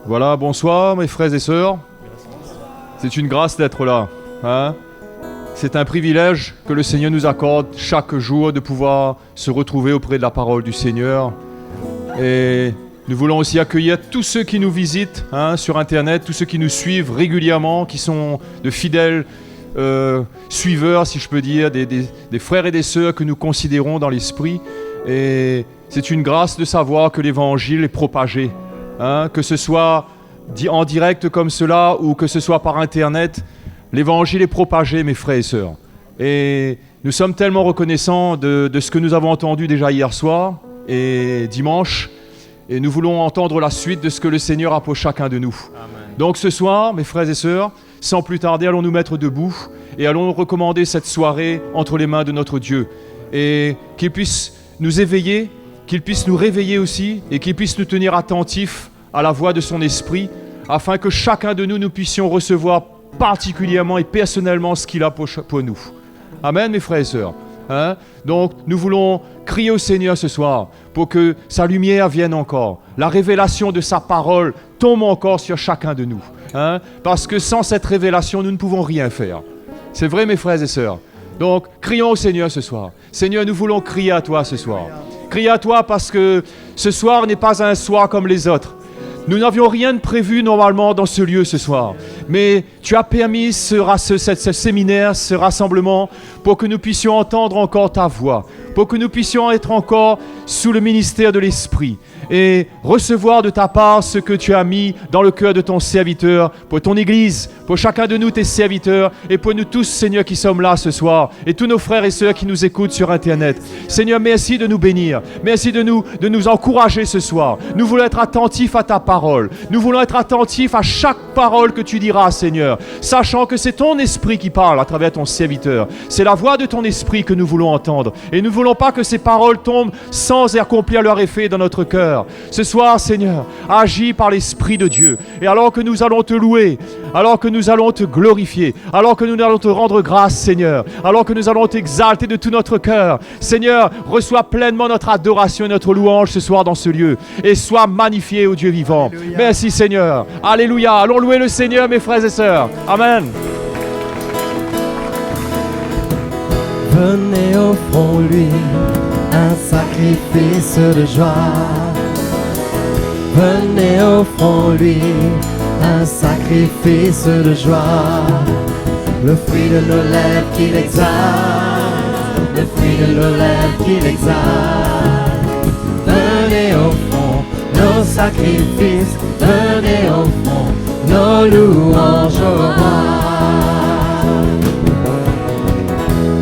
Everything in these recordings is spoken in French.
Voilà, bonsoir mes frères et sœurs. C'est une grâce d'être là. Hein? C'est un privilège que le Seigneur nous accorde chaque jour de pouvoir se retrouver auprès de la parole du Seigneur. Et nous voulons aussi accueillir tous ceux qui nous visitent sur Internet, tous ceux qui nous suivent régulièrement, qui sont de fidèles suiveurs, si je peux dire, des frères et des sœurs que nous considérons dans l'esprit. Et c'est une grâce de savoir que l'Évangile est propagé, que ce soit en direct comme cela ou que ce soit par Internet. L'Évangile est propagé, mes frères et sœurs. Et nous sommes tellement reconnaissants de ce que nous avons entendu déjà hier soir et dimanche. Et nous voulons entendre la suite de ce que le Seigneur a pour chacun de nous. Amen. Donc ce soir, mes frères et sœurs, sans plus tarder, allons nous mettre debout et allons recommander cette soirée entre les mains de notre Dieu. Et qu'il puisse nous éveiller, qu'il puisse nous réveiller aussi et qu'il puisse nous tenir attentifs à la voix de son esprit afin que chacun de nous puissions recevoir particulièrement et personnellement ce qu'il a pour nous. Amen, mes frères et sœurs. Donc, nous voulons crier au Seigneur ce soir pour que sa lumière vienne encore. La révélation de sa parole tombe encore sur chacun de nous. Parce que sans cette révélation, nous ne pouvons rien faire. C'est vrai, mes frères et sœurs. Donc, crions au Seigneur ce soir. Seigneur, nous voulons crier à toi ce soir. Crier à toi parce que ce soir n'est pas un soir comme les autres. Nous n'avions rien de prévu normalement dans ce lieu ce soir. Mais tu as permis ce séminaire, ce rassemblement, pour que nous puissions entendre encore ta voix, pour que nous puissions être encore sous le ministère de l'Esprit et recevoir de ta part ce que tu as mis dans le cœur de ton serviteur, pour ton Église, pour chacun de nous, tes serviteurs, et pour nous tous, Seigneur, qui sommes là ce soir, et tous nos frères et sœurs qui nous écoutent sur Internet. Seigneur, merci de nous bénir, merci de nous encourager ce soir. Nous voulons être attentifs à ta parole, nous voulons être attentifs à chaque parole que tu diras, Seigneur, sachant que c'est ton esprit qui parle à travers ton serviteur. C'est la voix de ton esprit que nous voulons entendre, et nous ne voulons pas que ces paroles tombent sans accomplir leur effet dans notre cœur. Ce soir, Seigneur, agis par l'Esprit de Dieu. Et alors que nous allons te louer, alors que nous allons te glorifier, alors que nous allons te rendre grâce, Seigneur, alors que nous allons t'exalter de tout notre cœur, Seigneur, reçois pleinement notre adoration et notre louange ce soir dans ce lieu. Et sois magnifié, ô Dieu vivant. Alléluia. Merci, Seigneur. Alléluia. Allons louer le Seigneur, mes frères et sœurs. Amen. Venez, offrons-lui un sacrifice de joie. Venez, offrons-lui un sacrifice de joie. Le fruit de nos lèvres qu'il exalte, le fruit de nos lèvres qu'il exalte. Venez, offrons nos sacrifices, venez, offrons nos louanges au roi.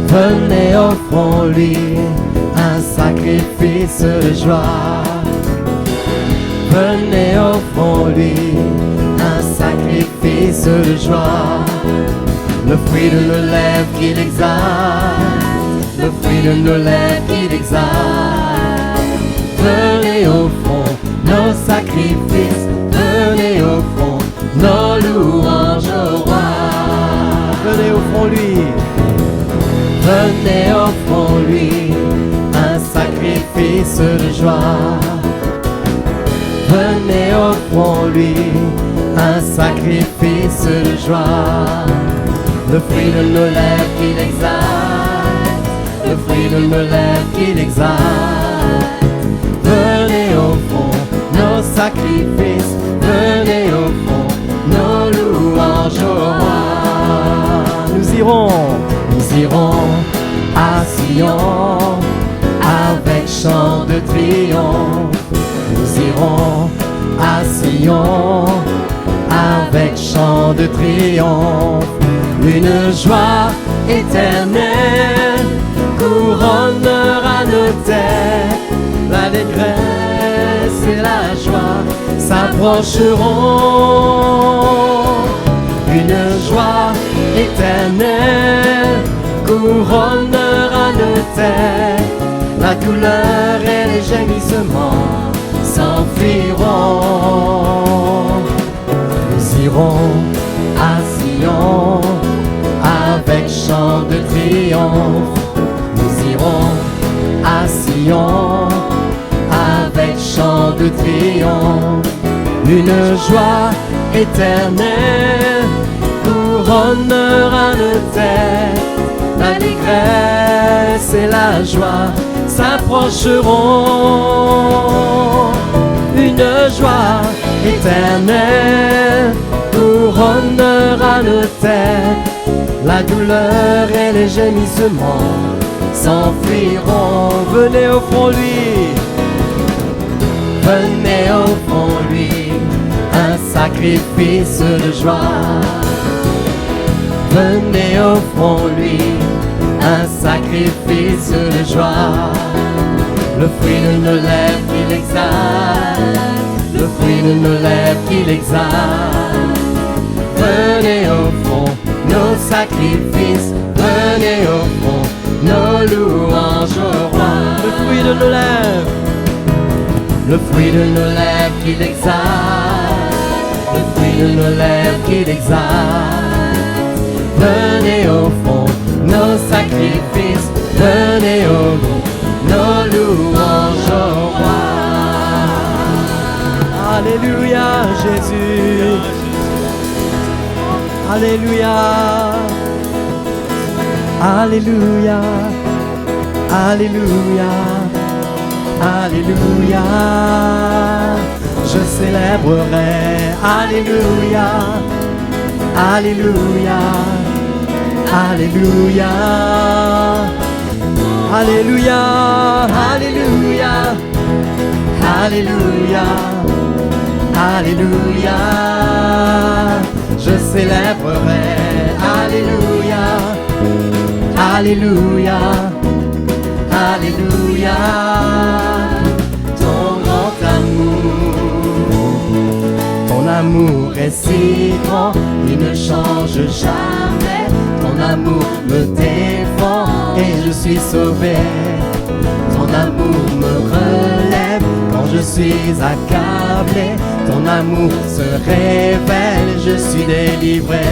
Venez, offrons-lui un sacrifice de joie. Venez, offrons-lui un sacrifice de joie. Le fruit de nos lèvres qu'il exalte, le fruit de nos lèvres qu'il exalte. Venez, offrons nos sacrifices, venez, offrons nos louanges au roi. Venez, offrons-lui. Venez, offrons-lui un sacrifice de joie. Venez, offrons-lui un sacrifice de joie. Le fruit de nos lèvres qu'il exalte, le fruit de nos lèvres qu'il exalte. Venez, offrons nos sacrifices, venez, offrons nos louanges au roi. Nous irons à Sion avec chant de triomphe. Nous irons à Sion avec chant de triomphe. Une joie éternelle couronnera nos têtes. L'allégresse et la joie s'approcheront. Une joie éternelle couronnera nos têtes. La douleur et les gémissements s'enfuiront. Nous irons à Sion avec chant de triomphe. Nous irons à Sion avec chant de triomphe. Une joie éternelle couronnera nos têtes. L'allégresse et la joie s'approcheront. Une joie éternelle couronnera nos têtes. La douleur et les gémissements s'enfuiront. Venez offrons-lui, venez offrons-lui un sacrifice de joie. Venez offrons-lui un sacrifice de joie. Le fruit de nos lèvres qu'il exalte, le fruit de nos lèvres qu'il exalte. Venez offrons nos sacrifices, venez offrons nos louanges au roi. Le fruit de nos lèvres, le fruit de nos lèvres qu'il exalte, le fruit de nos lèvres qu'il exalte. Venez offrons nos sacrifices, venez offrons nos louanges au roi. Alléluia Jésus, Alléluia, Alléluia, Alléluia, Alléluia. Je célébrerai, Alléluia, Alléluia, Alléluia, Alléluia, Alléluia, Alléluia, Alléluia. Je célébrerai, Alléluia, Alléluia, Alléluia, ton grand amour est si grand, il ne change jamais. Ton amour me défend et je suis sauvé. Ton amour me relève quand je suis accablé. Ton amour se révèle, je suis délivré.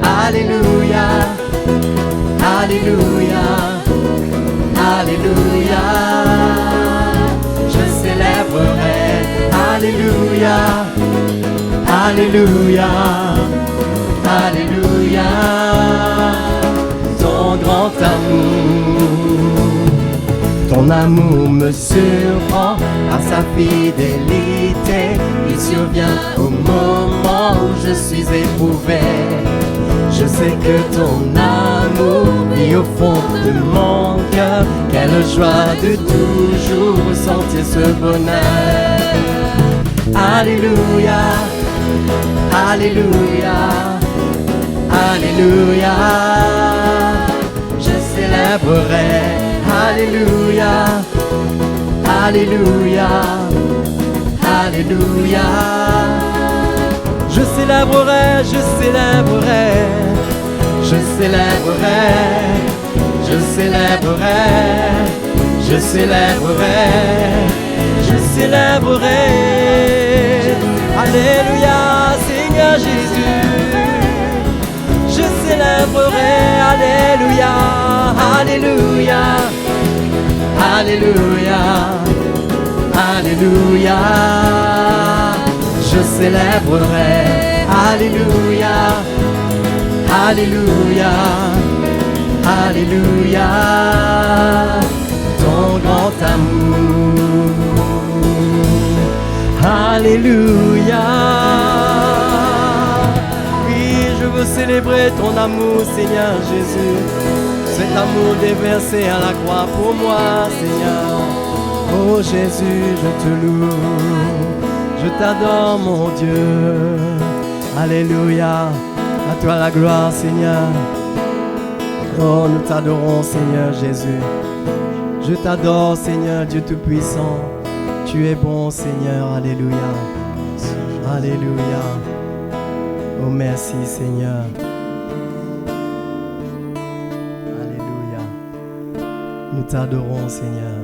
Alléluia, Alléluia, Alléluia. Je célébrerai, Alléluia, Alléluia, Alléluia, ton grand amour. Ton amour me surprend par sa fidélité. Il survient au moment où je suis éprouvé. Je sais que ton amour vit au fond de mon cœur. Quelle joie de toujours ressentir ce bonheur. Alléluia, Alléluia, Alléluia. Je célébrerai, Alléluia, Alléluia, Alléluia. Je célébrerai, je célébrerai, je célébrerai, je célébrerai, je célébrerai, je célébrerai. Alléluia, Seigneur Jésus. Je célébrerai, Alléluia, Alléluia, Alléluia, Alléluia. Je célébrerai, Alléluia, Alléluia, Alléluia, ton grand amour. Alléluia. Oui, je veux célébrer ton amour, Seigneur Jésus. Cet amour déversé à la croix pour moi, Seigneur. Oh Jésus, je te loue, je t'adore, mon Dieu. Alléluia, à toi la gloire, Seigneur. Oh, nous t'adorons, Seigneur Jésus. Je t'adore, Seigneur Dieu Tout-Puissant. Tu es bon, Seigneur. Alléluia. Alléluia. Oh, merci, Seigneur. Alléluia. Nous t'adorons, Seigneur.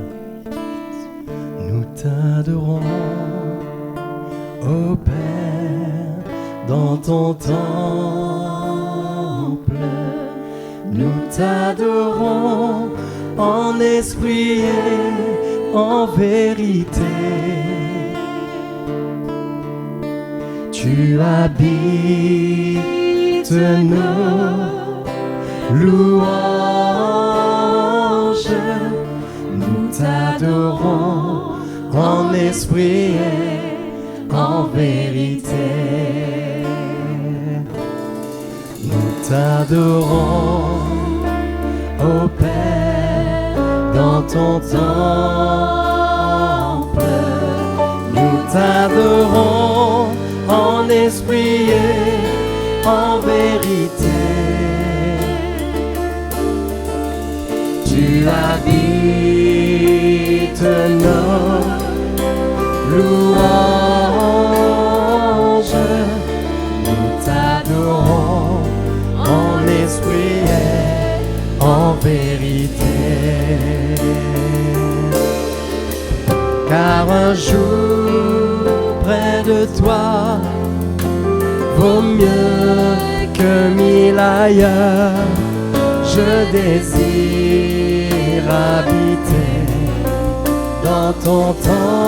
Nous t'adorons, ô Père, dans ton temple. Nous t'adorons en esprit et en vérité. Tu habites nos louanges. Nous t'adorons en esprit et en vérité. Nous t'adorons, ô Père, dans ton temple. Nous t'adorons en esprit et en vérité. Tu habites nos louanges. Nous t'adorons en esprit et en vérité. Car un jour près de toi vaut mieux que 1000 ailleurs. Je désire habiter dans ton temple,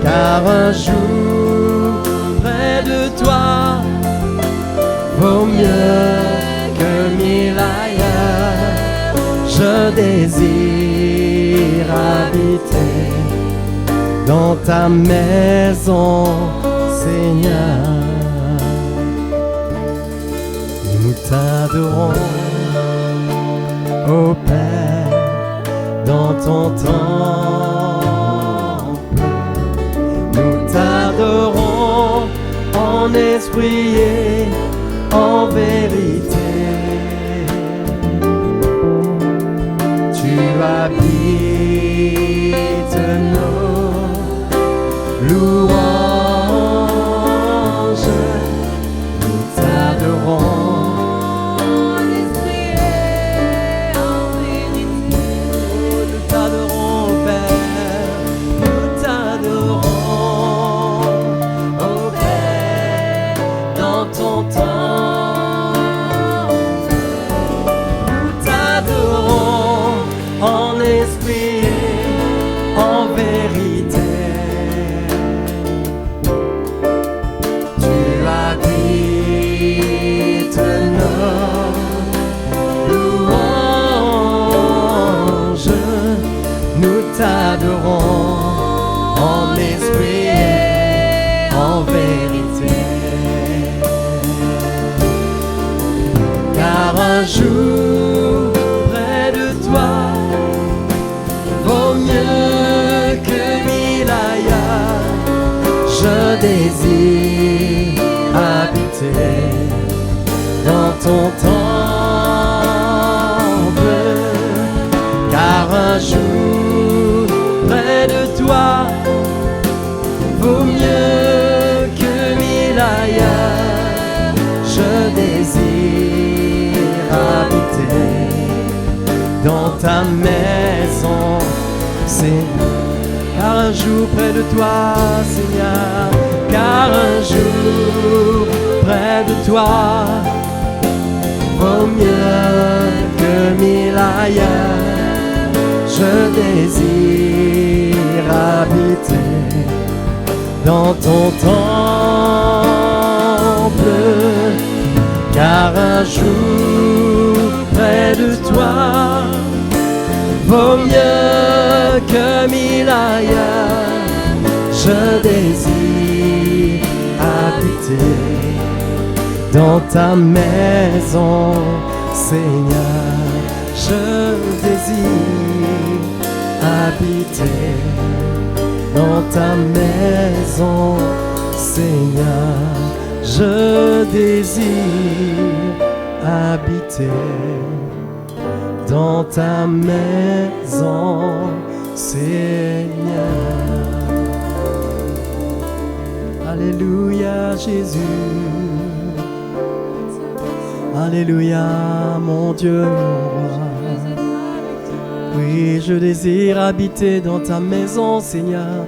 car un jour près de toi vaut mieux que 1000 ailleurs. Je désire habiter dans ta maison, Seigneur. Nous t'adorons, ô Père, dans ton temple. Nous t'adorons en esprit et en vérité. Tu habites nos louanges. Nous t'adorons t'adorons en esprit et en vérité. Car un jour près de toi vaut mieux que 1000 ailleurs. Je désire habiter dans ton temple, car un jour près de toi vaut mieux que 1000 ailleurs. Je désire habiter dans ta maison, Seigneur. Car un jour près de toi, Seigneur, car un jour près de toi vaut mieux que 1000 ailleurs. Je désire habiter dans ton temple, car un jour près de toi vaut mieux que 1000 ailleurs. Je désire habiter dans ta maison, Seigneur. Je désire habiter dans ta maison, Seigneur. Je désire habiter dans ta maison, Seigneur. Alléluia, Jésus. Alléluia, mon Dieu, mon roi. Oui, je désire habiter dans ta maison, Seigneur.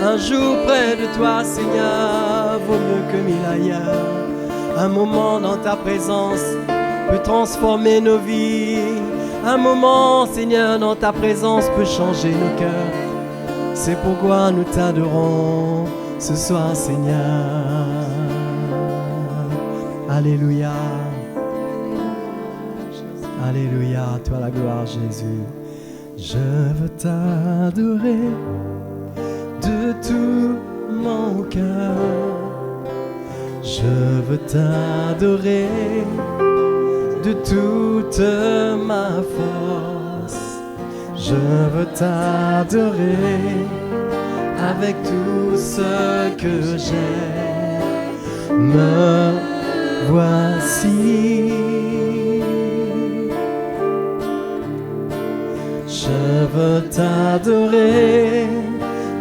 Un jour près de toi, Seigneur, vaut mieux que 1000 ailleurs. Un moment dans ta présence peut transformer nos vies. Un moment, Seigneur, dans ta présence peut changer nos cœurs. C'est pourquoi nous t'adorons ce soir, Seigneur. Alléluia. Alléluia, à toi la gloire, Jésus. Je veux t'adorer de tout mon cœur. Je veux t'adorer de toute ma force. Je veux t'adorer avec tout ce que j'ai. Me voici. Je veux t'adorer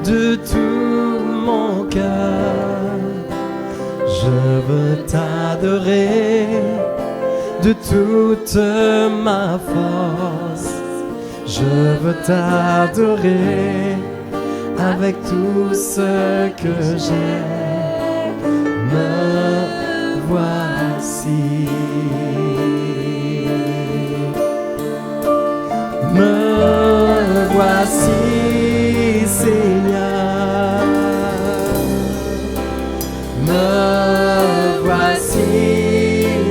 de tout mon cœur. Je veux t'adorer de toute ma force. Je veux t'adorer avec tout ce que j'ai. Me voici. Me voici, Seigneur. Me voici,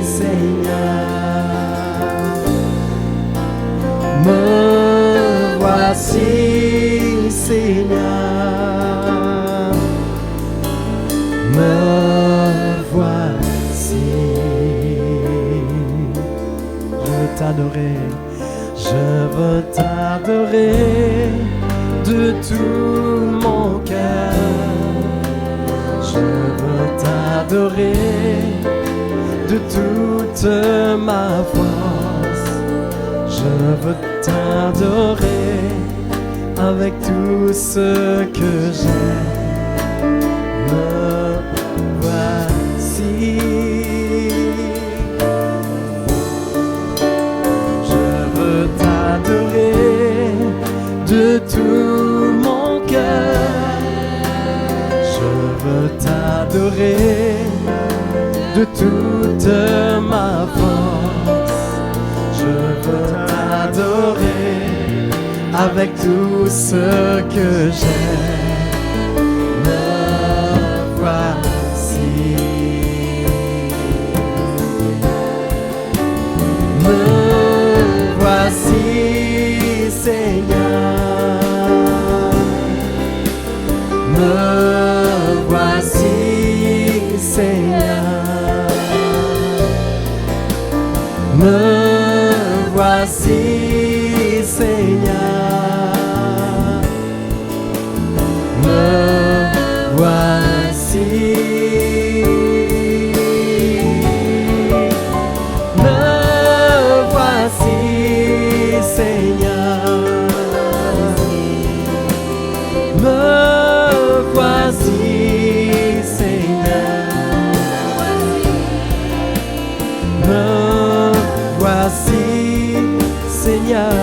Seigneur. Me voici, Seigneur. Me voici. Je veux t'adorer. Je veux t'adorer de tout mon cœur. Je veux t'adorer de toute ma force. Je veux t'adorer avec tout ce que j'ai. Me voici. De tout mon cœur, je veux t'adorer de toute ma force. Je veux t'adorer avec tout ce que j'ai. Me voici. Me voici, Seigneur. Me voici, Seigneur. Me voici, Seigneur. Me voici. Me voici, Seigneur. Me voici, Seigneur. Me voici, Seigneur.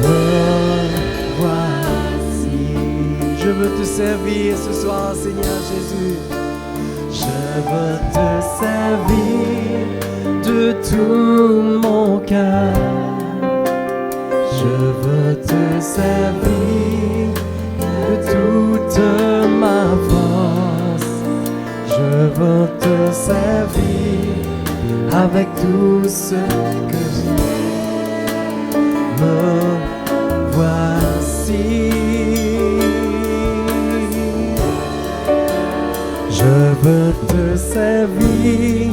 Me voici. Je veux te servir ce soir, Seigneur Jésus. Je veux te servir de tout mon cœur. Je veux te servir de toute ma force. Je veux te servir avec tout ce que j'ai. Me voici. Je veux te servir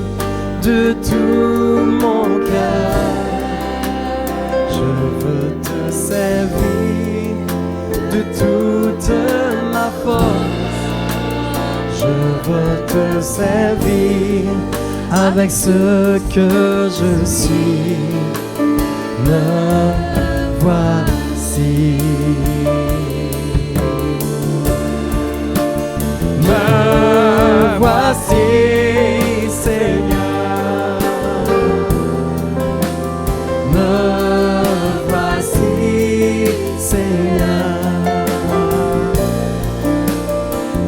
de tout mon cœur. Je veux te servir de toute ma force. Je veux te servir avec ce que je suis. Me voici. Me voici, Seigneur. Me voici, Seigneur.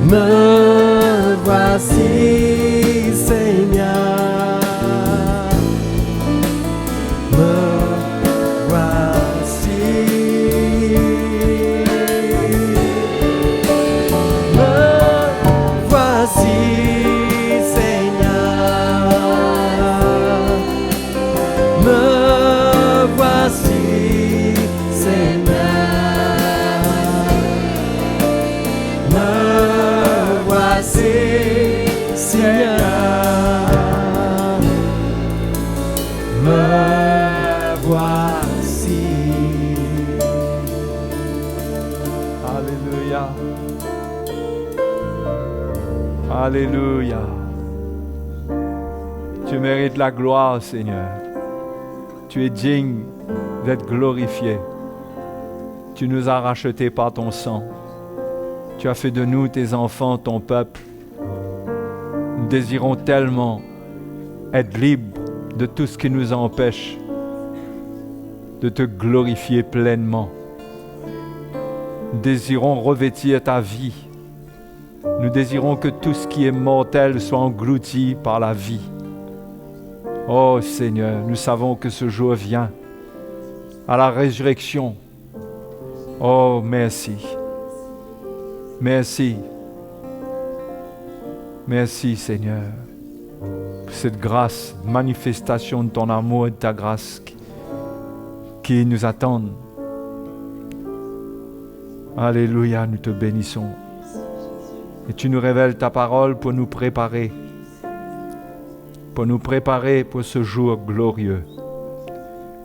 Me voici, Seigneur. Me voici. passer, Seigneur. Me voici. Alléluia. Alléluia. Tu mérites la gloire, Seigneur. Tu es digne d'être glorifié. Tu nous as rachetés par ton sang. Tu as fait de nous tes enfants, ton peuple. Nous désirons tellement être libres de tout ce qui nous empêche de te glorifier pleinement. Nous désirons revêtir ta vie. Nous désirons que tout ce qui est mortel soit englouti par la vie. Oh Seigneur, nous savons que ce jour vient à la résurrection. Oh, merci. Merci. Merci Seigneur pour cette grâce, manifestation de ton amour et de ta grâce qui nous attendent. Alléluia, nous te bénissons. Et tu nous révèles ta parole pour nous préparer pour ce jour glorieux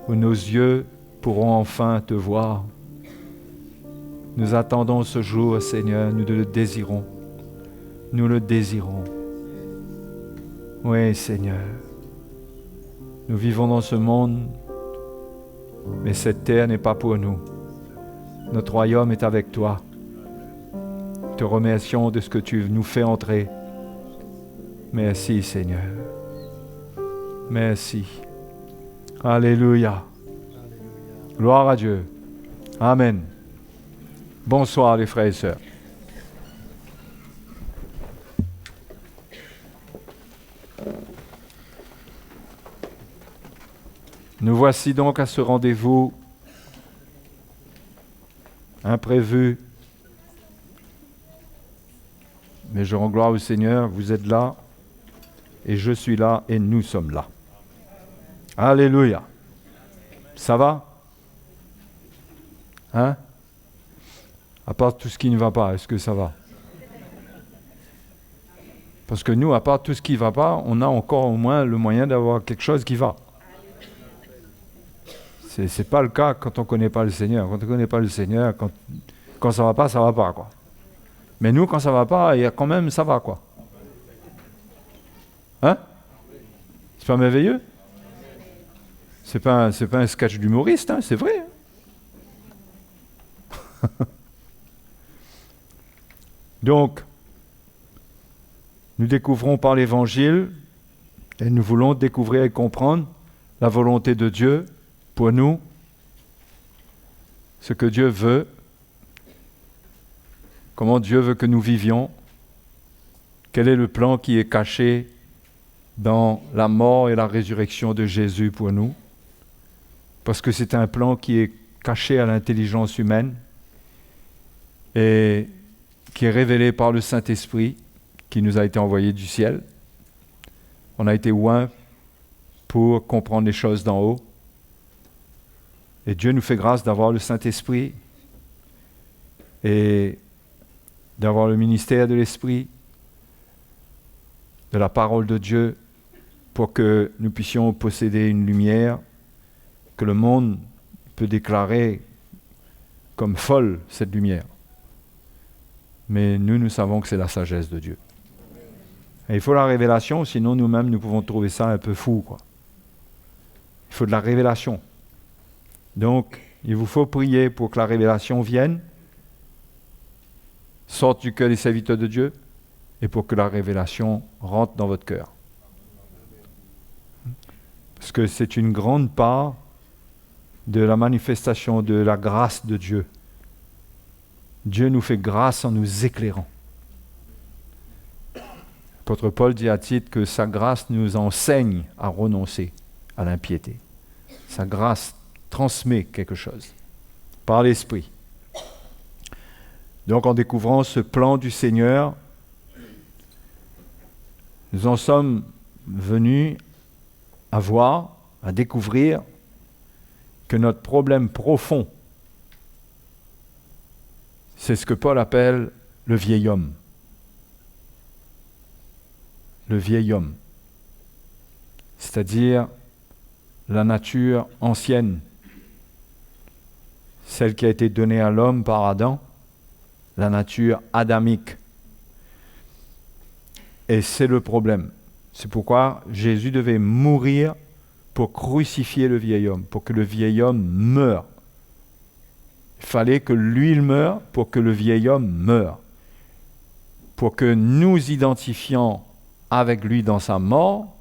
où nos yeux pourront enfin te voir. Nous attendons ce jour, Seigneur, nous le désirons. Nous le désirons. Oui, Seigneur. Nous vivons dans ce monde, mais cette terre n'est pas pour nous. Notre royaume est avec toi. Nous te remercions de ce que tu nous fais entrer. Merci, Seigneur. Merci. Alléluia. Gloire à Dieu. Amen. Bonsoir les frères et sœurs. Nous voici donc à ce rendez-vous imprévu. Mais je rends gloire au Seigneur, vous êtes là, et je suis là, et nous sommes là. Alléluia. Ça va? Hein? À part tout ce qui ne va pas, est-ce que ça va? Parce que nous, à part tout ce qui ne va pas, on a encore au moins le moyen d'avoir quelque chose qui va. Ce n'est pas le cas quand on ne connaît pas le Seigneur. Quand on ne connaît pas le Seigneur, quand ça ne va pas, quoi. Mais nous, quand ça ne va pas, il y a quand même, ça va, quoi. Hein? C'est pas merveilleux? C'est pas un sketch d'humoriste, hein, c'est vrai. Donc, nous découvrons par l'Évangile, et nous voulons découvrir et comprendre la volonté de Dieu pour nous, ce que Dieu veut, comment Dieu veut que nous vivions, quel est le plan qui est caché dans la mort et la résurrection de Jésus pour nous, parce que c'est un plan qui est caché à l'intelligence humaine et qui est révélé par le Saint-Esprit qui nous a été envoyé du ciel. On a été oints pour comprendre les choses d'en haut. Et Dieu nous fait grâce d'avoir le Saint-Esprit et d'avoir le ministère de l'Esprit, de la parole de Dieu, pour que nous puissions posséder une lumière que le monde peut déclarer comme folle, cette lumière. Mais nous savons que c'est la sagesse de Dieu. Et il faut la révélation, sinon nous-mêmes, nous pouvons trouver ça un peu fou, quoi. Il faut de la révélation. Donc, il vous faut prier pour que la révélation vienne, sorte du cœur des serviteurs de Dieu, et pour que la révélation rentre dans votre cœur. Parce que c'est une grande part de la manifestation de la grâce de Dieu. Dieu nous fait grâce en nous éclairant. L'apôtre Paul dit à Tite que sa grâce nous enseigne à renoncer à l'impiété. Sa grâce transmet quelque chose par l'Esprit. Donc en découvrant ce plan du Seigneur, nous en sommes venus à voir, à découvrir que notre problème profond, c'est ce que Paul appelle le vieil homme. le vieil homme, c'est-à-dire la nature ancienne, celle qui a été donnée à l'homme par Adam, la nature adamique. Et c'est le problème. C'est pourquoi Jésus devait mourir pour crucifier le vieil homme, pour que le vieil homme meure. Il fallait que lui meure pour que le vieil homme meure. Pour que nous identifions avec lui dans sa mort,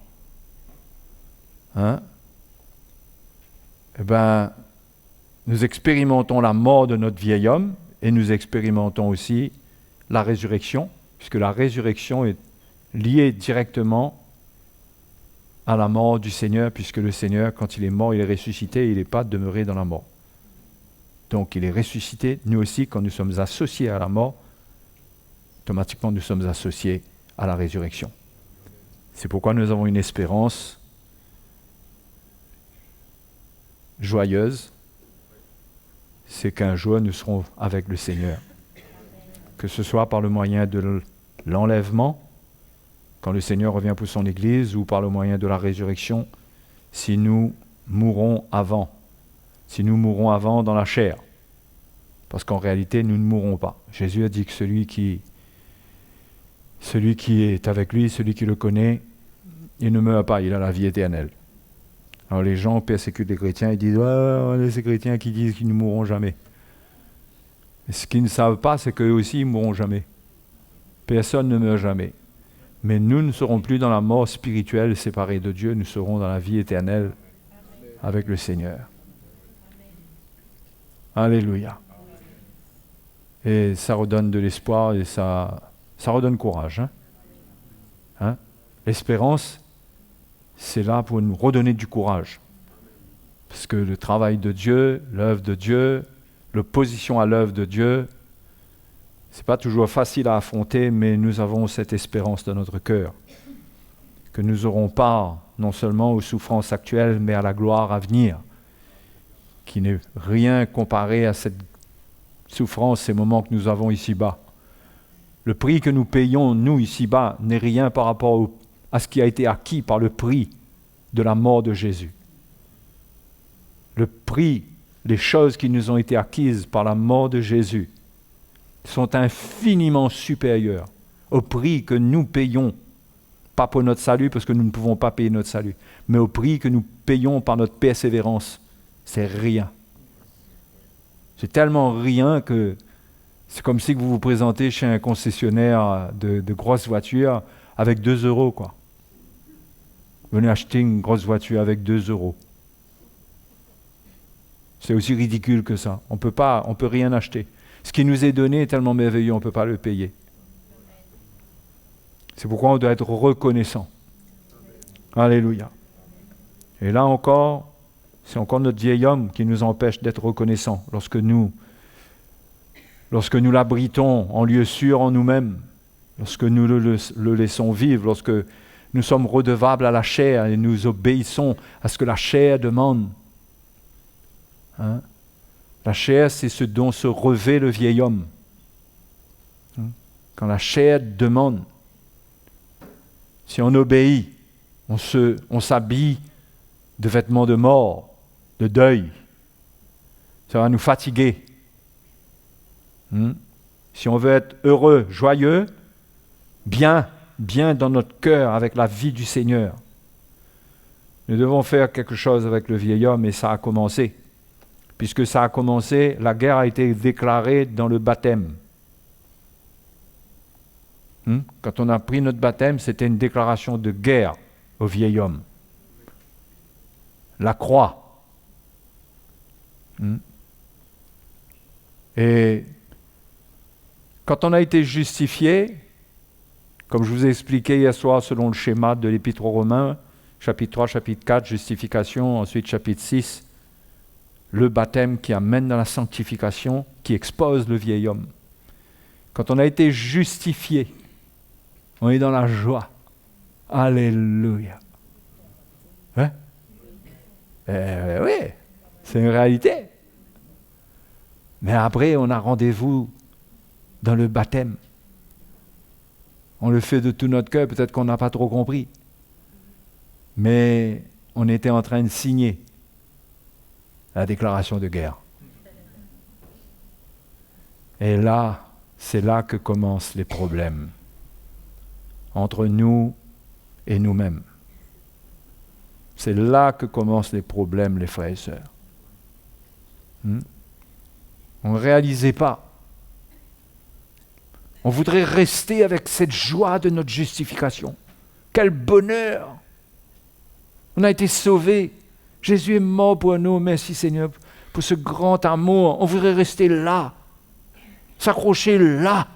nous expérimentons la mort de notre vieil homme et nous expérimentons aussi la résurrection, puisque la résurrection est liée directement à la mort du Seigneur, puisque le Seigneur, quand il est mort, il est ressuscité, il n'est pas demeuré dans la mort. Donc il est ressuscité. Nous aussi, quand nous sommes associés à la mort, automatiquement nous sommes associés à la résurrection. C'est pourquoi nous avons une espérance joyeuse, c'est qu'un jour nous serons avec le Seigneur. Que ce soit par le moyen de l'enlèvement, quand le Seigneur revient pour son Église, ou par le moyen de la résurrection, si nous mourrons avant dans la chair. Parce qu'en réalité, nous ne mourrons pas. Jésus a dit que celui qui est avec lui, celui qui le connaît, il ne meurt pas, il a la vie éternelle. Alors les gens persécutent les chrétiens, ils disent « Ouais, ces chrétiens qui disent qu'ils ne mourront jamais. » Et ce qu'ils ne savent pas, c'est qu'eux aussi, ils ne mourront jamais. Personne ne meurt jamais. Mais nous ne serons plus dans la mort spirituelle séparée de Dieu, nous serons dans la vie éternelle avec le Seigneur. Alléluia. Et ça redonne de l'espoir et ça redonne courage. L'espérance, c'est là pour nous redonner du courage. Parce que le travail de Dieu, l'œuvre de Dieu, l'opposition à l'œuvre de Dieu, c'est pas toujours facile à affronter, mais nous avons cette espérance dans notre cœur. Que nous aurons part non seulement aux souffrances actuelles, mais à la gloire à venir, qui n'est rien comparé à cette souffrance, ces moments que nous avons ici-bas. Le prix que nous payons, nous, ici-bas, n'est rien par rapport à ce qui a été acquis par le prix de la mort de Jésus. Le prix, les choses qui nous ont été acquises par la mort de Jésus sont infiniment supérieures au prix que nous payons, pas pour notre salut, parce que nous ne pouvons pas payer notre salut, mais au prix que nous payons par notre persévérance. C'est rien. C'est tellement rien que c'est comme si vous vous présentez chez un concessionnaire de grosses voitures avec 2 €, quoi. Venez acheter une grosse voiture avec 2 €. C'est aussi ridicule que ça. On peut rien acheter. Ce qui nous est donné est tellement merveilleux, on ne peut pas le payer. C'est pourquoi on doit être reconnaissant. Alléluia. Et là encore, c'est encore notre vieil homme qui nous empêche d'être reconnaissants lorsque nous l'abritons en lieu sûr en nous-mêmes, lorsque nous le laissons vivre, lorsque nous sommes redevables à la chair et nous obéissons à ce que la chair demande. La chair, c'est ce dont se revêt le vieil homme. Quand la chair demande, si on obéit, on s'habille de vêtements de mort, de deuil. Ça va nous fatiguer. Si on veut être heureux, joyeux, bien dans notre cœur avec la vie du Seigneur, nous devons faire quelque chose avec le vieil homme et ça a commencé. Puisque ça a commencé, la guerre a été déclarée dans le baptême. Quand on a pris notre baptême, c'était une déclaration de guerre au vieil homme. La croix. Et quand on a été justifié, comme je vous ai expliqué hier soir selon le schéma de l'Épître aux Romains, chapitre 3, chapitre 4, justification, ensuite chapitre 6, le baptême qui amène dans la sanctification, qui expose le vieil homme. Quand on a été justifié, on est dans la joie. Alléluia. Oui, c'est une réalité. Mais après, on a rendez-vous dans le baptême. On le fait de tout notre cœur, peut-être qu'on n'a pas trop compris. Mais on était en train de signer la déclaration de guerre. Et là, c'est là que commencent les problèmes entre nous et nous-mêmes. C'est là que commencent les problèmes, les frères et sœurs. On ne réalisait pas. On voudrait rester avec cette joie de notre justification. Quel bonheur! On a été sauvés. Jésus est mort pour nous. Merci Seigneur pour ce grand amour. On voudrait rester là, s'accrocher là,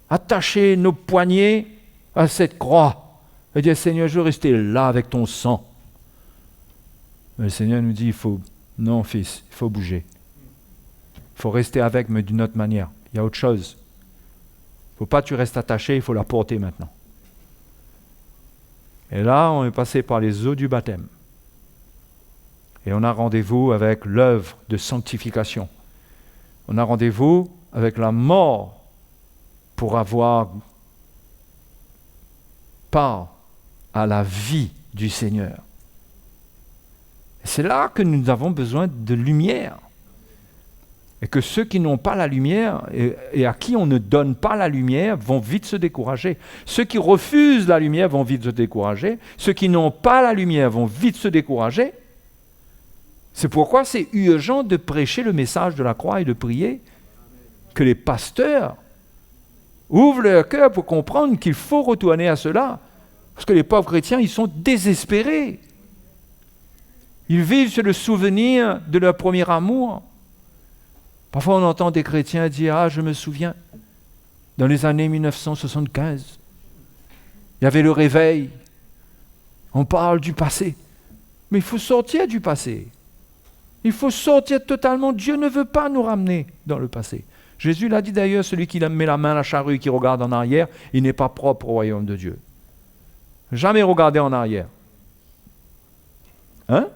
attacher nos poignets à cette croix et dire Seigneur, je veux rester là avec ton sang. Mais le Seigneur nous dit, non fils, il faut bouger. Il faut rester avec, mais d'une autre manière. Il y a autre chose. Il ne faut pas que tu restes attaché, il faut la porter maintenant. Et là, on est passé par les eaux du baptême. Et on a rendez-vous avec l'œuvre de sanctification. On a rendez-vous avec la mort pour avoir part à la vie du Seigneur. Et c'est là que nous avons besoin de lumière. Et que ceux qui n'ont pas la lumière et à qui on ne donne pas la lumière vont vite se décourager. Ceux qui refusent la lumière vont vite se décourager. Ceux qui n'ont pas la lumière vont vite se décourager. C'est pourquoi c'est urgent de prêcher le message de la croix et de prier que les pasteurs ouvrent leur cœur pour comprendre qu'il faut retourner à cela. Parce que les pauvres chrétiens, ils sont désespérés. Ils vivent sur le souvenir de leur premier amour. Parfois, on entend des chrétiens dire « Ah, je me souviens, dans les années 1975, il y avait le réveil, on parle du passé. » Mais il faut sortir du passé. Il faut sortir totalement. Dieu ne veut pas nous ramener dans le passé. Jésus l'a dit d'ailleurs, celui qui met la main à la charrue et qui regarde en arrière, il n'est pas propre au royaume de Dieu. Jamais regarder en arrière. Hein?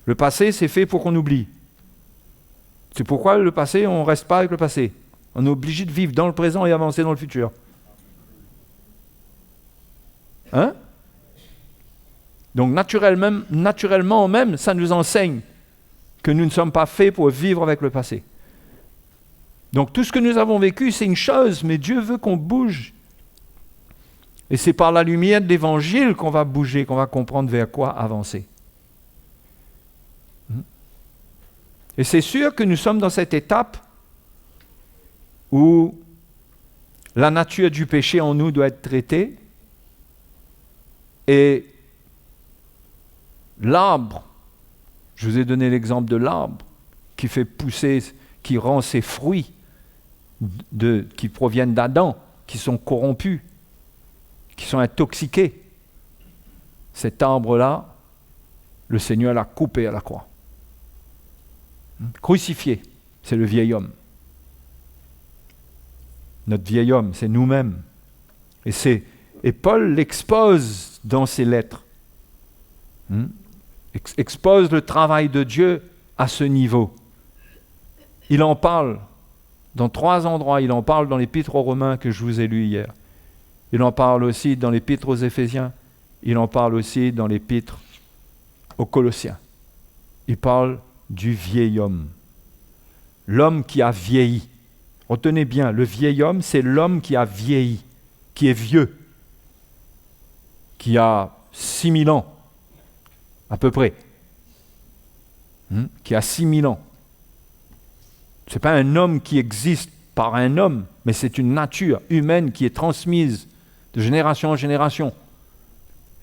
Le passé, c'est fait pour qu'on oublie. C'est pourquoi le passé, on ne reste pas avec le passé. On est obligé de vivre dans le présent et avancer dans le futur. Hein? Donc naturellement même, ça nous enseigne que nous ne sommes pas faits pour vivre avec le passé. Donc tout ce que nous avons vécu, c'est une chose, mais Dieu veut qu'on bouge. Et c'est par la lumière de l'Évangile qu'on va bouger, qu'on va comprendre vers quoi avancer. Et c'est sûr que nous sommes dans cette étape où la nature du péché en nous doit être traitée et l'arbre, je vous ai donné l'exemple de l'arbre qui fait pousser, qui rend ses fruits qui proviennent d'Adam, qui sont corrompus, qui sont intoxiqués. Cet arbre-là, le Seigneur l'a coupé à la croix. Crucifié, c'est le vieil homme. Notre vieil homme, c'est nous-mêmes. Et Paul l'expose dans ses lettres. Expose le travail de Dieu à ce niveau. Il en parle dans 3 endroits. Il en parle dans l'Épître aux Romains que je vous ai lu hier. Il en parle aussi dans l'Épître aux Éphésiens. Il en parle aussi dans l'Épître aux Colossiens. Il parle du vieil homme. L'homme qui a vieilli. Retenez bien, le vieil homme, c'est l'homme qui a vieilli, qui est vieux, qui a 6000 ans, à peu près. Qui a 6000 ans. Ce n'est pas un homme qui existe par un homme, mais c'est une nature humaine qui est transmise de génération en génération.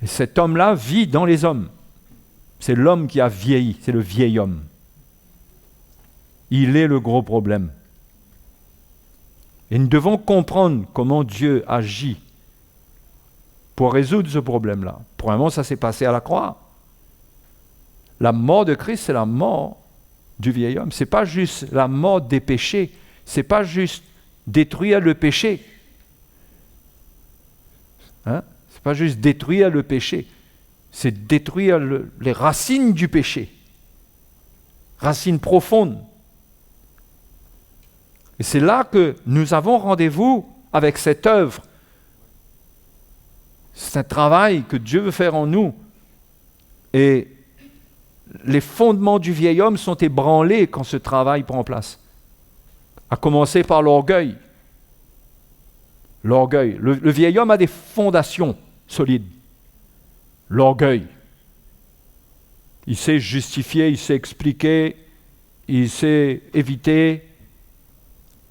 Et cet homme-là vit dans les hommes. C'est l'homme qui a vieilli, c'est le vieil homme. Il est le gros problème. Et nous devons comprendre comment Dieu agit pour résoudre ce problème-là. Premièrement, ça s'est passé à la croix. La mort de Christ, c'est la mort du vieil homme. Ce n'est pas juste la mort des péchés. Ce n'est pas juste détruire le péché. Ce n'est pas juste détruire le péché. C'est détruire les racines du péché. Racines profondes. Et c'est là que nous avons rendez-vous avec cette œuvre. C'est un travail que Dieu veut faire en nous. Et les fondements du vieil homme sont ébranlés quand ce travail prend place. À commencer par l'orgueil. L'orgueil. Le vieil homme a des fondations solides. L'orgueil. Il sait justifier, il sait expliquer, il sait éviter,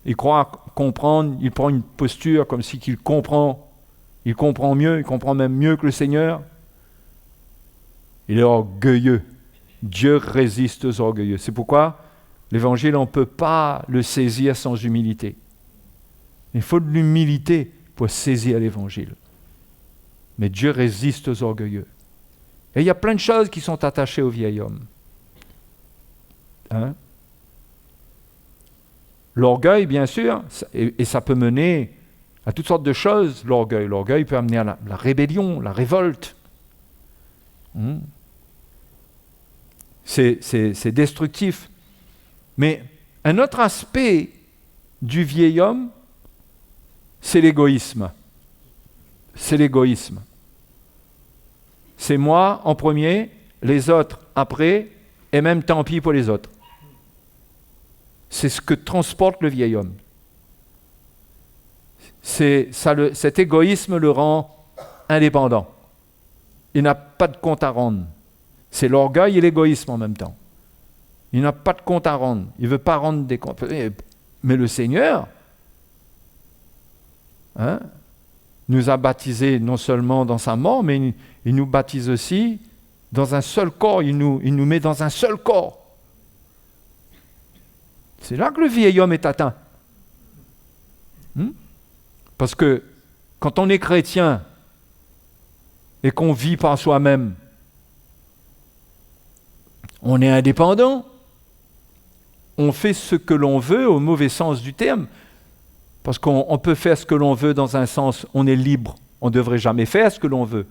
il croit comprendre, il prend une posture comme si qu'il comprend. Il comprend mieux, il comprend même mieux que le Seigneur. Il est orgueilleux. Dieu résiste aux orgueilleux. C'est pourquoi l'Évangile, on ne peut pas le saisir sans humilité. Il faut de l'humilité pour saisir l'Évangile. Mais Dieu résiste aux orgueilleux. Et il y a plein de choses qui sont attachées au vieil homme. Hein? L'orgueil, bien sûr, et ça peut mener à toutes sortes de choses, l'orgueil. L'orgueil peut amener à la rébellion, la révolte. C'est destructif. Mais un autre aspect du vieil homme, c'est l'égoïsme. C'est l'égoïsme. C'est moi en premier, les autres après, et même tant pis pour les autres. C'est ce que transporte le vieil homme. Cet égoïsme le rend indépendant. Il n'a pas de compte à rendre. C'est l'orgueil et l'égoïsme en même temps. Il n'a pas de compte à rendre. Il ne veut pas rendre des comptes. Mais le Seigneur nous a baptisés non seulement dans sa mort, mais il nous baptise aussi dans un seul corps. Il nous met dans un seul corps. C'est là que le vieil homme est atteint. Parce que quand on est chrétien et qu'on vit par soi-même, on est indépendant. On fait ce que l'on veut au mauvais sens du terme. Parce qu'on peut faire ce que l'on veut dans un sens, on est libre. On ne devrait jamais faire ce que l'on veut.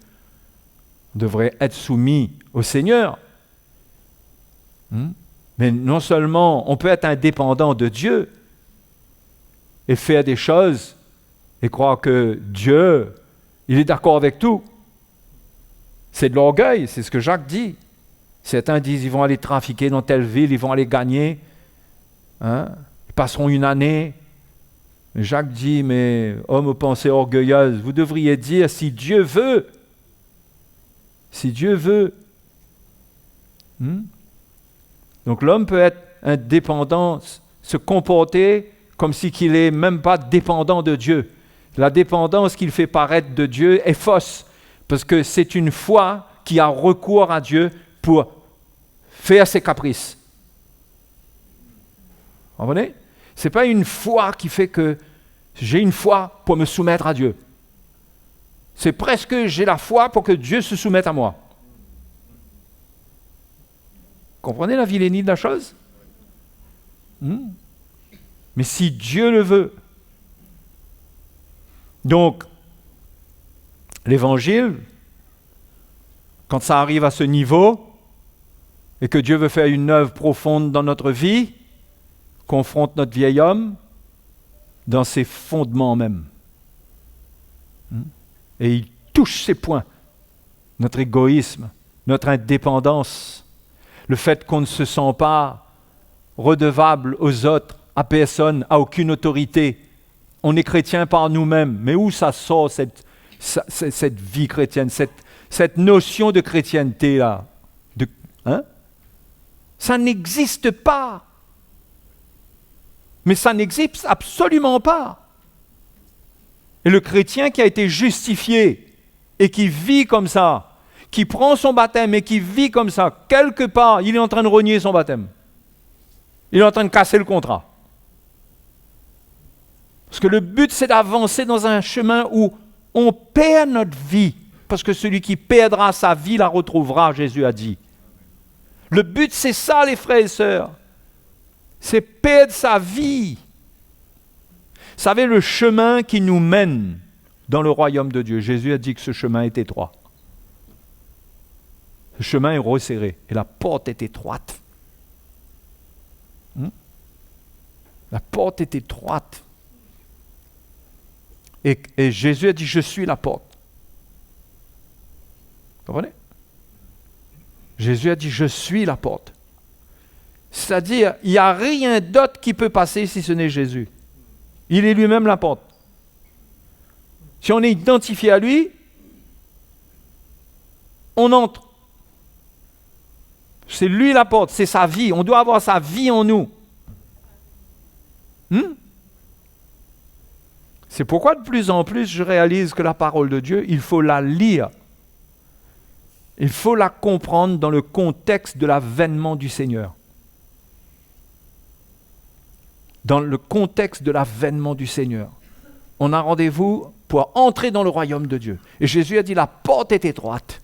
On devrait être soumis au Seigneur. Mais non seulement on peut être indépendant de Dieu et faire des choses et croire que Dieu, il est d'accord avec tout. C'est de l'orgueil, c'est ce que Jacques dit. Certains disent ils vont aller trafiquer dans telle ville, ils vont aller gagner. Ils passeront une année. Mais Jacques dit, mais homme aux pensées orgueilleuses, vous devriez dire si Dieu veut. Si Dieu veut. Donc l'homme peut être indépendant, se comporter comme si qu'il n'est même pas dépendant de Dieu. La dépendance qu'il fait paraître de Dieu est fausse, parce que c'est une foi qui a recours à Dieu pour faire ses caprices. Vous comprenez ? Ce n'est pas une foi qui fait que j'ai une foi pour me soumettre à Dieu. C'est presque j'ai la foi pour que Dieu se soumette à moi. Comprenez la vilainie de la chose ? Mais si Dieu le veut. Donc, l'Évangile, quand ça arrive à ce niveau, et que Dieu veut faire une œuvre profonde dans notre vie, confronte notre vieil homme dans ses fondements même. Et il touche ces points. Notre égoïsme, notre indépendance, le fait qu'on ne se sent pas redevable aux autres, à personne, à aucune autorité. On est chrétien par nous-mêmes. Mais où ça sort cette vie chrétienne, cette notion de chrétienté-là? Ça n'existe pas. Mais ça n'existe absolument pas. Et le chrétien qui a été justifié et qui vit comme ça, qui prend son baptême et qui vit comme ça, quelque part, il est en train de renier son baptême. Il est en train de casser le contrat. Parce que le but, c'est d'avancer dans un chemin où on perd notre vie. Parce que celui qui perdra sa vie la retrouvera, Jésus a dit. Le but, c'est ça, les frères et sœurs. C'est perdre sa vie. Vous savez, le chemin qui nous mène dans le royaume de Dieu, Jésus a dit que ce chemin est étroit. Le chemin est resserré et la porte est étroite. La porte est étroite. Et Jésus a dit, je suis la porte. Vous comprenez? Jésus a dit, je suis la porte. C'est-à-dire, il n'y a rien d'autre qui peut passer si ce n'est Jésus. Il est lui-même la porte. Si on est identifié à lui, on entre. C'est lui la porte, c'est sa vie. On doit avoir sa vie en nous. C'est pourquoi de plus en plus je réalise que la parole de Dieu, il faut la lire. Il faut la comprendre dans le contexte de l'avènement du Seigneur. Dans le contexte de l'avènement du Seigneur. On a rendez-vous pour entrer dans le royaume de Dieu. Et Jésus a dit, la porte est étroite.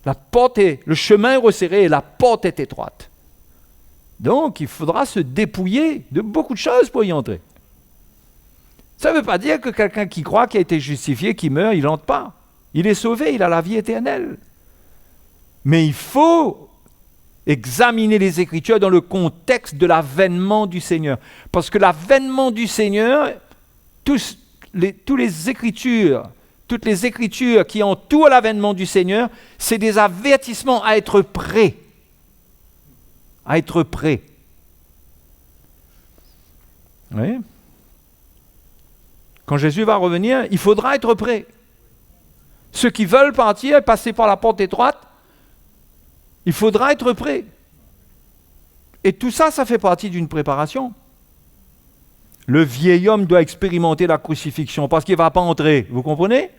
Le chemin est resserré et la porte est étroite. Donc, il faudra se dépouiller de beaucoup de choses pour y entrer. Ça ne veut pas dire que quelqu'un qui croit, qui a été justifié, qui meurt, il n'entre pas. Il est sauvé, il a la vie éternelle. Mais il faut examiner les Écritures dans le contexte de l'avènement du Seigneur. Parce que l'avènement du Seigneur, toutes les Écritures qui entourent l'avènement du Seigneur, c'est des avertissements à être prêts. À être prêts. Oui. Quand Jésus va revenir, il faudra être prêt. Ceux qui veulent partir et passer par la porte étroite, il faudra être prêt. Et tout ça, ça fait partie d'une préparation. Le vieil homme doit expérimenter la crucifixion parce qu'il ne va pas entrer. Vous comprenez?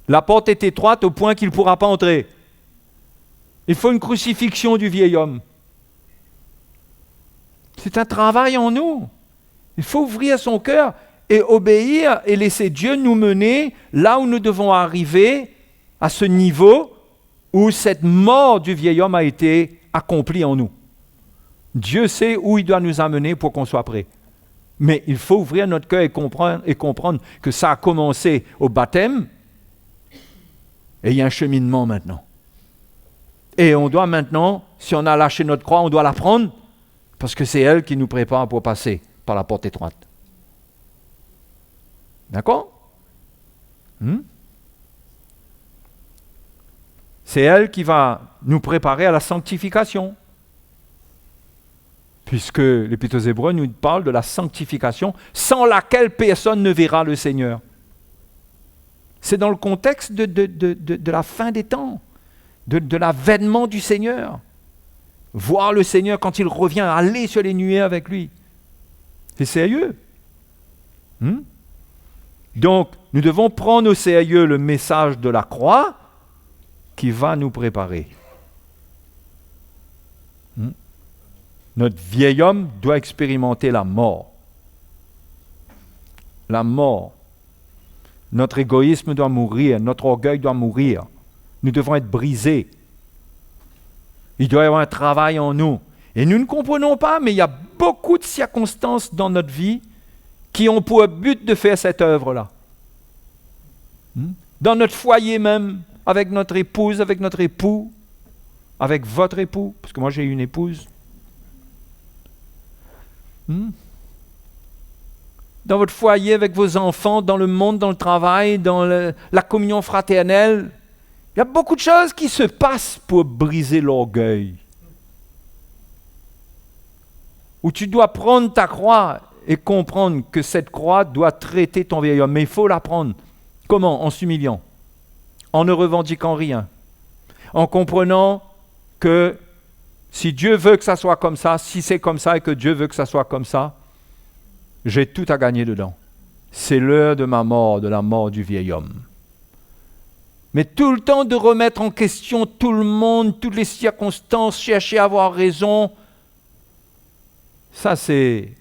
La porte est étroite au point qu'il ne pourra pas entrer. Il faut une crucifixion du vieil homme. C'est un travail en nous. Il faut ouvrir son cœur et obéir et laisser Dieu nous mener là où nous devons arriver, à ce niveau où cette mort du vieil homme a été accomplie en nous. Dieu sait où il doit nous amener pour qu'on soit prêt. Mais il faut ouvrir notre cœur et comprendre que ça a commencé au baptême et il y a un cheminement maintenant. Et on doit maintenant, si on a lâché notre croix, on doit la prendre parce que c'est elle qui nous prépare pour passer par la porte étroite. D'accord? C'est elle qui va nous préparer à la sanctification. Puisque l'Épître aux Hébreux nous parle de la sanctification sans laquelle personne ne verra le Seigneur. C'est dans le contexte de la fin des temps, de l'avènement du Seigneur. Voir le Seigneur quand il revient, aller sur les nuées avec lui. C'est sérieux. Donc, nous devons prendre au sérieux le message de la croix qui va nous préparer. Notre vieil homme doit expérimenter la mort. La mort. Notre égoïsme doit mourir, notre orgueil doit mourir. Nous devons être brisés. Il doit y avoir un travail en nous. Et nous ne comprenons pas, mais il y a beaucoup de circonstances dans notre vie qui ont pour but de faire cette œuvre-là. Dans notre foyer même, avec notre épouse, avec notre époux, avec votre époux, parce que moi j'ai une épouse. Dans votre foyer, avec vos enfants, dans le monde, dans le travail, dans la communion fraternelle, il y a beaucoup de choses qui se passent pour briser l'orgueil. Où tu dois prendre ta croix et comprendre que cette croix doit traiter ton vieil homme. Mais il faut la prendre. Comment? En s'humiliant, en ne revendiquant rien, en comprenant que si Dieu veut que ça soit comme ça, si c'est comme ça et que Dieu veut que ça soit comme ça, j'ai tout à gagner dedans. C'est l'heure de ma mort, de la mort du vieil homme. Mais tout le temps de remettre en question tout le monde, toutes les circonstances, chercher à avoir raison, ça c'est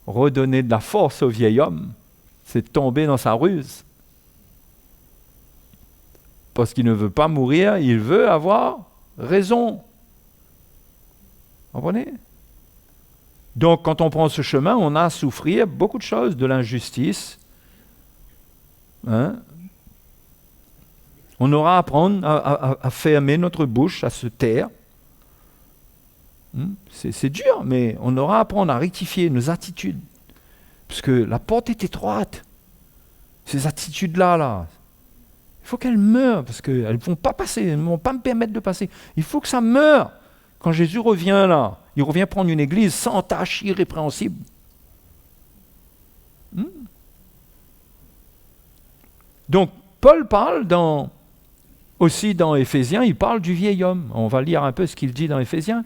redonner de la force au vieil homme, c'est tomber dans sa ruse. Parce qu'il ne veut pas mourir, il veut avoir raison. Vous comprenez? Donc, quand on prend ce chemin, on a à souffrir beaucoup de choses, de l'injustice. On aura à apprendre à fermer notre bouche, à se taire. C'est dur, mais on aura à apprendre à rectifier nos attitudes. Parce que la porte est étroite. Ces attitudes-là, il faut qu'elles meurent, parce qu'elles ne vont pas passer, elles ne vont pas me permettre de passer. Il faut que ça meure. Quand Jésus revient là, il revient prendre une église sans tache, irrépréhensible. Donc, Paul parle aussi dans Éphésiens, il parle du vieil homme. On va lire un peu ce qu'il dit dans Éphésiens.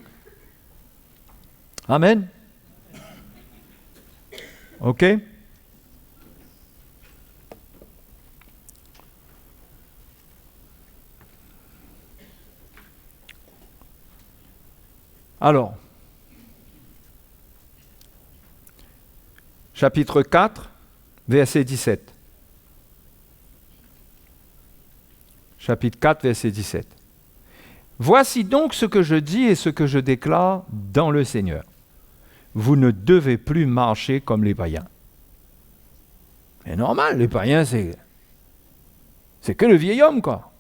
Amen. OK? Alors, chapitre 4, verset 17. Chapitre 4, verset 17. Voici donc ce que je dis et ce que je déclare dans le Seigneur. Vous ne devez plus marcher comme les païens. C'est normal, les païens, c'est que le vieil homme, quoi.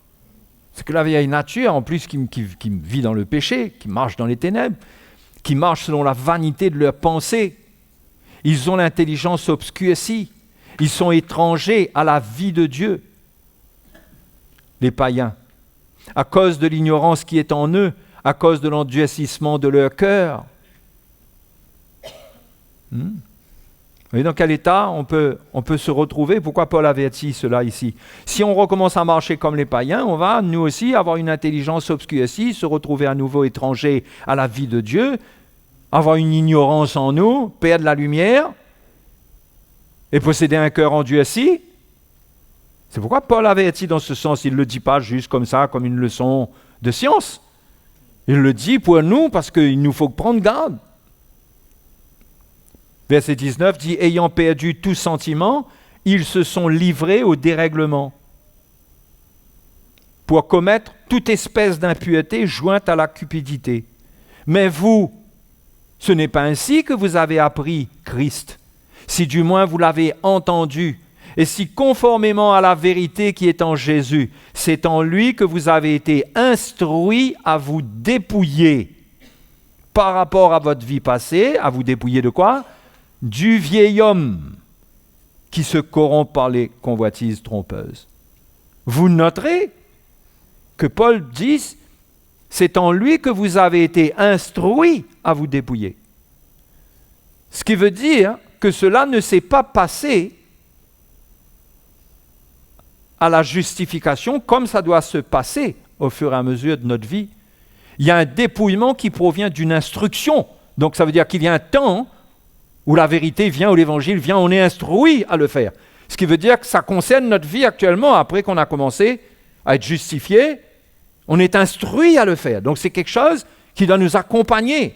C'est que la vieille nature, en plus, qui vit dans le péché, qui marche dans les ténèbres, qui marche selon la vanité de leurs pensées. Ils ont l'intelligence obscurcie. Ils sont étrangers à la vie de Dieu. Les païens, à cause de l'ignorance qui est en eux, à cause de l'endurcissement de leur cœur. Vous voyez dans quel état on peut se retrouver? Pourquoi Paul avertit cela ici? Si on recommence à marcher comme les païens, on va nous aussi avoir une intelligence obscurcie, se retrouver à nouveau étrangers à la vie de Dieu, avoir une ignorance en nous, perdre la lumière et posséder un cœur endurci. C'est pourquoi Paul avertit dans ce sens. Il ne le dit pas juste comme ça, comme une leçon de science. Il le dit pour nous parce qu'il nous faut prendre garde. Verset 19 dit « Ayant perdu tout sentiment, ils se sont livrés au dérèglement pour commettre toute espèce d'impureté jointe à la cupidité. Mais vous, ce n'est pas ainsi que vous avez appris Christ, si du moins vous l'avez entendu, et si conformément à la vérité qui est en Jésus, c'est en lui que vous avez été instruits à vous dépouiller par rapport à votre vie passée, à vous dépouiller de quoi? Du vieil homme qui se corrompt par les convoitises trompeuses. Vous noterez que Paul dit, c'est en lui que vous avez été instruits à vous dépouiller. Ce qui veut dire que cela ne s'est pas passé à la justification comme ça doit se passer au fur et à mesure de notre vie. Il y a un dépouillement qui provient d'une instruction. Donc ça veut dire qu'il y a un temps où la vérité vient, où l'évangile vient, on est instruit à le faire. Ce qui veut dire que ça concerne notre vie actuellement, après qu'on a commencé à être justifié, on est instruit à le faire. Donc c'est quelque chose qui doit nous accompagner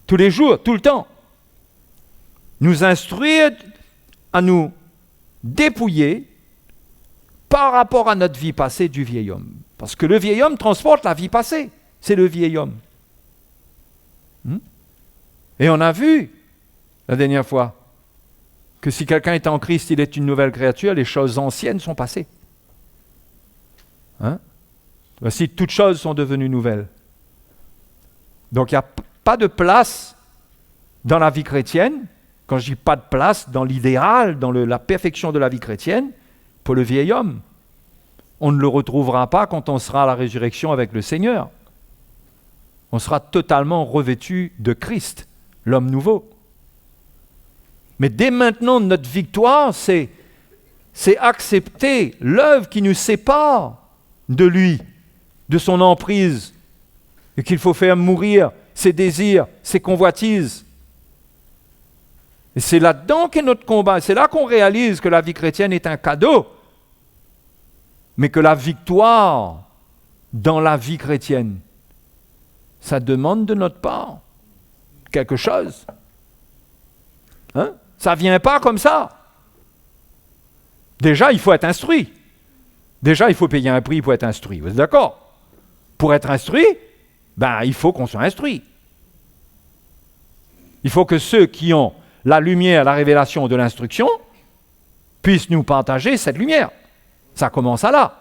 tous les jours, tout le temps. Nous instruire à nous dépouiller par rapport à notre vie passée du vieil homme. Parce que le vieil homme transporte la vie passée. C'est le vieil homme. Et on a vu la dernière fois que si quelqu'un est en Christ, il est une nouvelle créature, les choses anciennes sont passées. Voici, toutes choses sont devenues nouvelles. Donc il n'y a pas de place dans la vie chrétienne, quand je dis pas de place, dans l'idéal, dans la perfection de la vie chrétienne, pour le vieil homme. On ne le retrouvera pas quand on sera à la résurrection avec le Seigneur. On sera totalement revêtu de Christ, l'homme nouveau. Mais dès maintenant, notre victoire, c'est accepter l'œuvre qui nous sépare de lui, de son emprise, et qu'il faut faire mourir ses désirs, ses convoitises. Et c'est là-dedans qu'est notre combat. C'est là qu'on réalise que la vie chrétienne est un cadeau, mais que la victoire dans la vie chrétienne, ça demande de notre part quelque chose. Ça ne vient pas comme ça. Déjà, il faut être instruit. Déjà, il faut payer un prix pour être instruit. Vous êtes d'accord? Pour être instruit, il faut qu'on soit instruit. Il faut que ceux qui ont la lumière, la révélation de l'instruction, puissent nous partager cette lumière. Ça commence à là.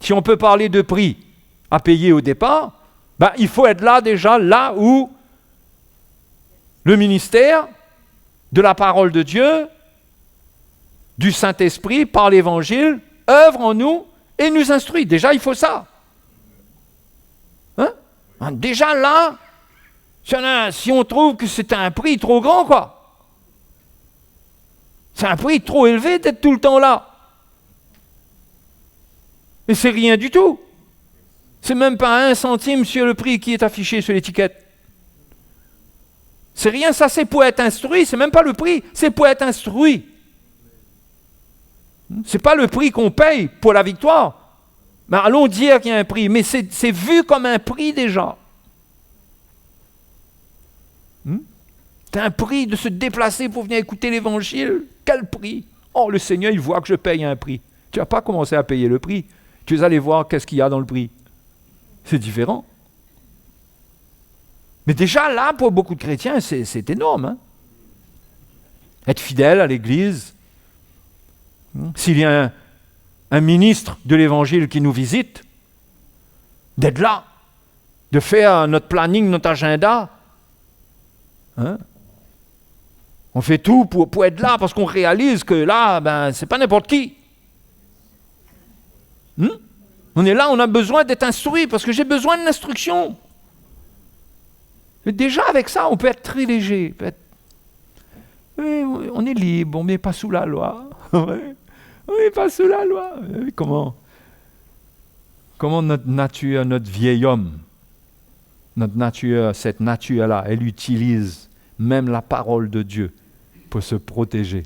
Si on peut parler de prix à payer au départ, il faut être là déjà, là où le ministère de la parole de Dieu du Saint-Esprit par l'Évangile œuvre en nous et nous instruit. Déjà, il faut ça. Hein? Déjà là, si on trouve que c'est un prix trop grand, quoi. C'est un prix trop élevé d'être tout le temps là. Mais c'est rien du tout. C'est même pas 1 centime sur le prix qui est affiché sur l'étiquette. C'est rien, ça c'est pour être instruit, c'est même pas le prix, c'est pour être instruit. C'est pas le prix qu'on paye pour la victoire. Mais allons dire qu'il y a un prix, mais c'est vu comme un prix déjà. C'est un prix de se déplacer pour venir écouter l'évangile. Quel prix? Oh, le Seigneur, il voit que je paye un prix. Tu n'as pas commencé à payer le prix. Tu es allé voir qu'est-ce qu'il y a dans le prix. C'est différent. Mais déjà, là, pour beaucoup de chrétiens, c'est énorme. Hein? Être fidèle à l'Église. S'il y a un ministre de l'Évangile qui nous visite, d'être là, de faire notre planning, notre agenda. Hein? On fait tout pour être là, parce qu'on réalise que là, c'est pas n'importe qui. On est là, on a besoin d'être instruit, parce que j'ai besoin de l'instruction. Mais déjà, avec ça, on peut être très léger. Oui, on est libre, on n'est pas sous la loi. On n'est pas sous la loi. Comment notre nature, notre vieil homme, notre nature, cette nature-là, elle utilise même la parole de Dieu pour se protéger.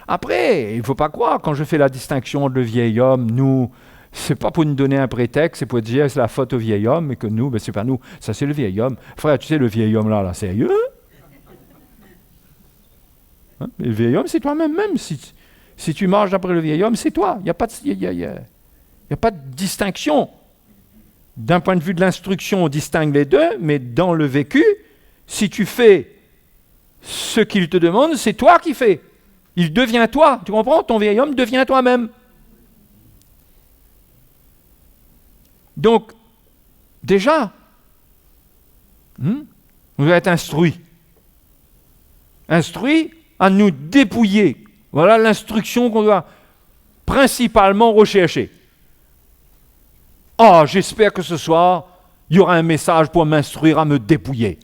Après, il ne faut pas croire, quand je fais la distinction entre le vieil homme, nous, c'est pas pour nous donner un prétexte, c'est pour dire c'est la faute au vieil homme, et que nous, c'est pas nous, ça c'est le vieil homme. Frère, tu sais, le vieil homme là, sérieux? Hein? Le vieil homme, c'est toi-même. Si tu marches après le vieil homme, c'est toi. Il n'y a pas de distinction. D'un point de vue de l'instruction, on distingue les deux, mais dans le vécu, si tu fais ce qu'il te demande, c'est toi qui fais. Il devient toi. Tu comprends? Ton vieil homme devient toi-même. Donc, déjà, on doit être instruit. Instruit à nous dépouiller. Voilà l'instruction qu'on doit principalement rechercher. Oh, j'espère que ce soir, il y aura un message pour m'instruire à me dépouiller.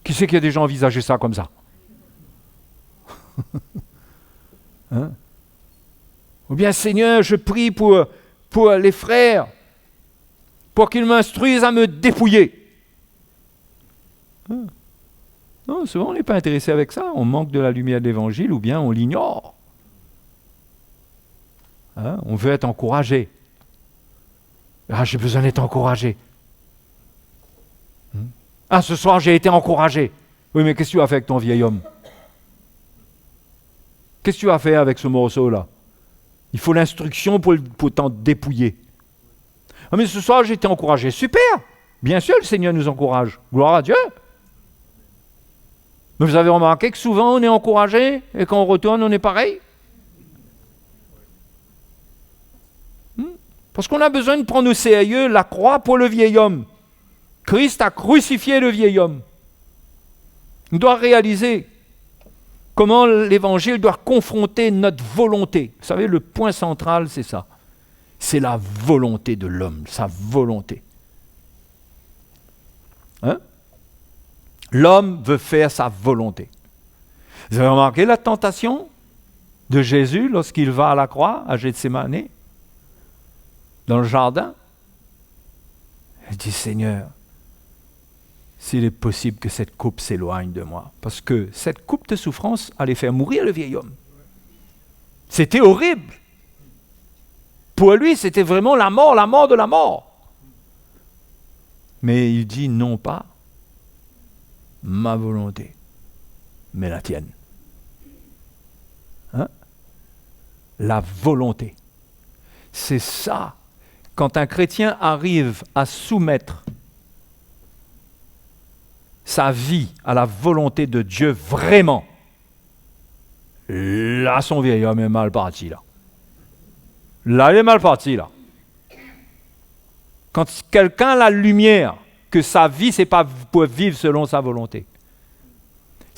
Qui c'est qui a déjà envisagé ça comme ça? Hein? Ou bien, Seigneur, je prie pour les frères, pour qu'ils m'instruisent à me dépouiller. Hein? Non, souvent on n'est pas intéressé avec ça. On manque de la lumière de l'Évangile ou bien on l'ignore. Hein? On veut être encouragé. Ah, j'ai besoin d'être encouragé. Ah, ce soir j'ai été encouragé. Oui, mais qu'est-ce que tu as fait avec ton vieil homme? Qu'est-ce que tu as fait avec ce morceau-là? Il faut l'instruction pour t'en dépouiller. Ah, mais ce soir j'ai été encouragé. Super! Bien sûr, le Seigneur nous encourage. Gloire à Dieu. Mais vous avez remarqué que souvent on est encouragé et quand on retourne, on est pareil? Parce qu'on a besoin de prendre au sérieux la croix pour le vieil homme. Christ a crucifié le vieil homme. On doit réaliser comment l'Évangile doit confronter notre volonté. Vous savez, le point central, c'est ça. C'est la volonté de l'homme, sa volonté. Hein? L'homme veut faire sa volonté. Vous avez remarqué la tentation de Jésus lorsqu'il va à la croix, à Gethsémani, dans le jardin? Il dit, Seigneur, s'il est possible que cette coupe s'éloigne de moi, parce que cette coupe de souffrance allait faire mourir le vieil homme. C'était horrible. Pour lui, c'était vraiment la mort de la mort. Mais il dit, non pas ma volonté, mais la tienne. Hein? La volonté. C'est ça. Quand un chrétien arrive à soumettre sa vie à la volonté de Dieu vraiment, là, son vieil homme est mal parti, là. Là, il est mal parti, là. Quand quelqu'un a la lumière que sa vie, c'est pas pour vivre selon sa volonté.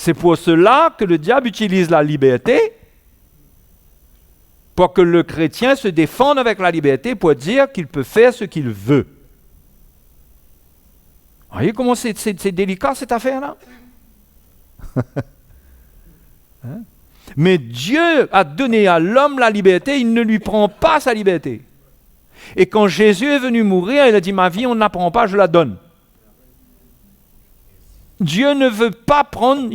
C'est pour cela que le diable utilise la liberté pour que le chrétien se défende avec la liberté pour dire qu'il peut faire ce qu'il veut. Vous voyez comment c'est délicat cette affaire-là? Hein? Mais Dieu a donné à l'homme la liberté, il ne lui prend pas sa liberté. Et quand Jésus est venu mourir, il a dit, ma vie, on ne la prend pas, je la donne. Dieu ne veut pas prendre,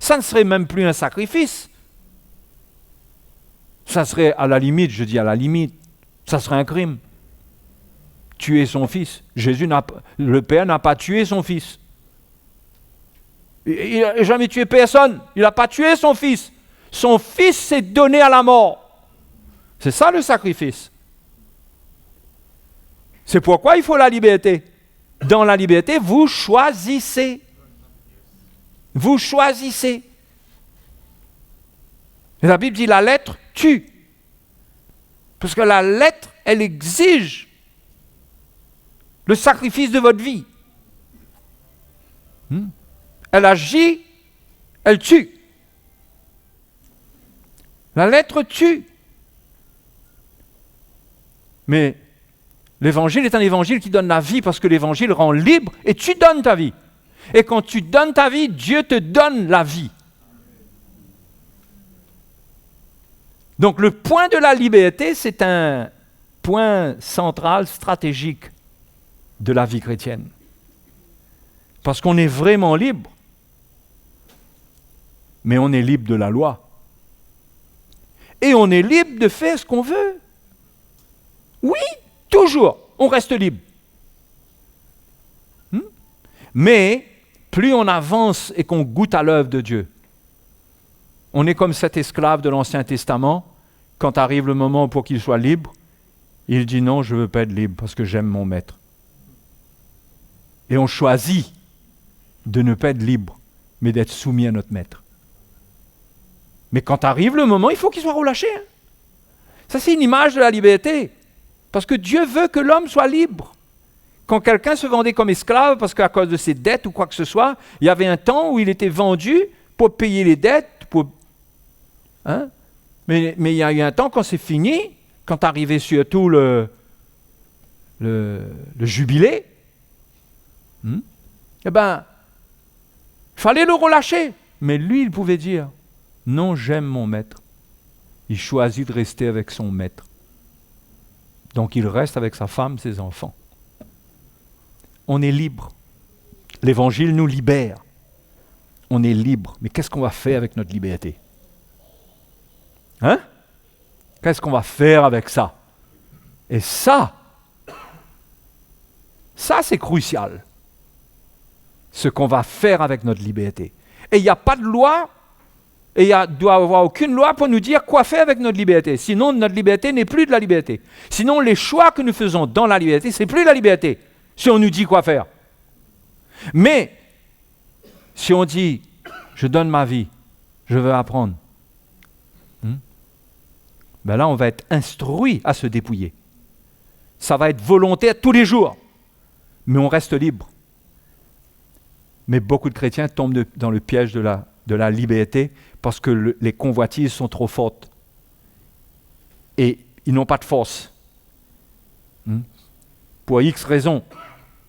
ça ne serait même plus un sacrifice. Ça serait à la limite, je dis à la limite, ça serait un crime. Tuer son fils. Le Père n'a pas tué son fils. Il n'a jamais tué personne. Il n'a pas tué son fils. Son fils s'est donné à la mort. C'est ça le sacrifice. C'est pourquoi il faut la liberté. Dans la liberté, vous choisissez. Vous choisissez. Et la Bible dit la lettre tue. Parce que la lettre, elle exige le sacrifice de votre vie. Elle agit, elle tue. La lettre tue. Mais l'évangile est un évangile qui donne la vie parce que l'évangile rend libre et tu donnes ta vie. Et quand tu donnes ta vie, Dieu te donne la vie. Donc le point de la liberté, c'est un point central, stratégique de la vie chrétienne. Parce qu'on est vraiment libre, mais on est libre de la loi. Et on est libre de faire ce qu'on veut. Oui, toujours, on reste libre. Mais plus on avance et qu'on goûte à l'œuvre de Dieu, on est comme cet esclave de l'Ancien Testament, quand arrive le moment pour qu'il soit libre, il dit non, je ne veux pas être libre parce que j'aime mon maître. Et on choisit de ne pas être libre, mais d'être soumis à notre maître. Mais quand arrive le moment, il faut qu'il soit relâché. Hein. Ça, c'est une image de la liberté. Parce que Dieu veut que l'homme soit libre. Quand quelqu'un se vendait comme esclave parce qu'à cause de ses dettes ou quoi que ce soit, il y avait un temps où il était vendu pour payer les dettes. Hein? Mais il y a eu un temps quand c'est fini, quand arrivait surtout le jubilé, eh bien, il fallait le relâcher. Mais lui, il pouvait dire, non, j'aime mon maître. Il choisit de rester avec son maître. Donc il reste avec sa femme, ses enfants. On est libre. L'évangile nous libère. On est libre. Mais qu'est-ce qu'on va faire avec notre liberté? Hein? Qu'est-ce qu'on va faire avec ça? Et ça c'est crucial. Ce qu'on va faire avec notre liberté. Et il n'y a pas de loi, et il ne doit y avoir aucune loi pour nous dire quoi faire avec notre liberté. Sinon, notre liberté n'est plus de la liberté. Sinon, les choix que nous faisons dans la liberté, c'est plus la liberté, si on nous dit quoi faire. Mais, si on dit, je donne ma vie, je veux apprendre, ben là, on va être instruit à se dépouiller. Ça va être volontaire tous les jours, mais on reste libre. Mais beaucoup de chrétiens tombent dans le piège de la liberté parce que les convoitises sont trop fortes. Et ils n'ont pas de force. Pour X raisons.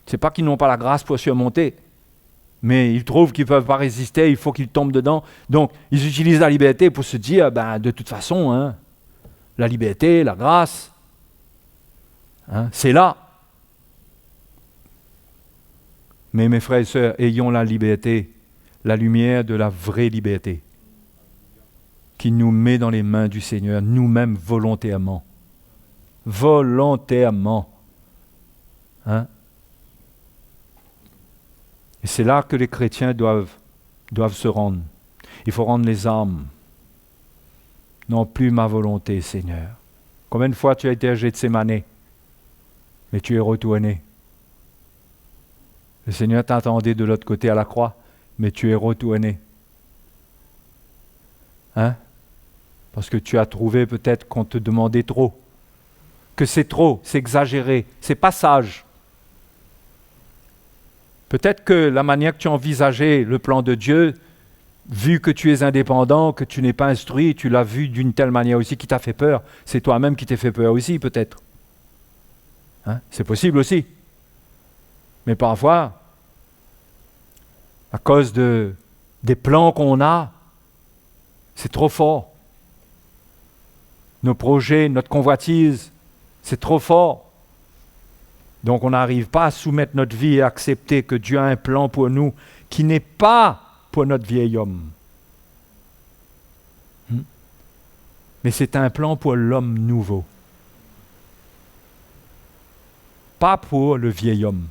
Ce n'est pas qu'ils n'ont pas la grâce pour surmonter, mais ils trouvent qu'ils ne peuvent pas résister, il faut qu'ils tombent dedans. Donc, ils utilisent la liberté pour se dire, de toute façon, la liberté, la grâce, c'est là. Mais mes frères et sœurs, ayons la liberté, la lumière de la vraie liberté, qui nous met dans les mains du Seigneur, nous-mêmes volontairement. Volontairement. Et c'est là que les chrétiens doivent se rendre. Il faut rendre les âmes. Non plus ma volonté, Seigneur. Combien de fois tu as été à Gethsémane, mais tu es retourné. Le Seigneur t'attendait de l'autre côté à la croix, mais tu es retourné. Parce que tu as trouvé peut-être qu'on te demandait trop. Que c'est trop, c'est exagéré, c'est pas sage. Peut-être que la manière que tu envisageais le plan de Dieu, vu que tu es indépendant, que tu n'es pas instruit, tu l'as vu d'une telle manière aussi qui t'a fait peur. C'est toi-même qui t'es fait peur aussi, peut-être. Hein? C'est possible aussi. Mais parfois, à cause des plans qu'on a, c'est trop fort. Nos projets, notre convoitise, c'est trop fort. Donc on n'arrive pas à soumettre notre vie et à accepter que Dieu a un plan pour nous qui n'est pas pour notre vieil homme. Mais c'est un plan pour l'homme nouveau. Pas pour le vieil homme.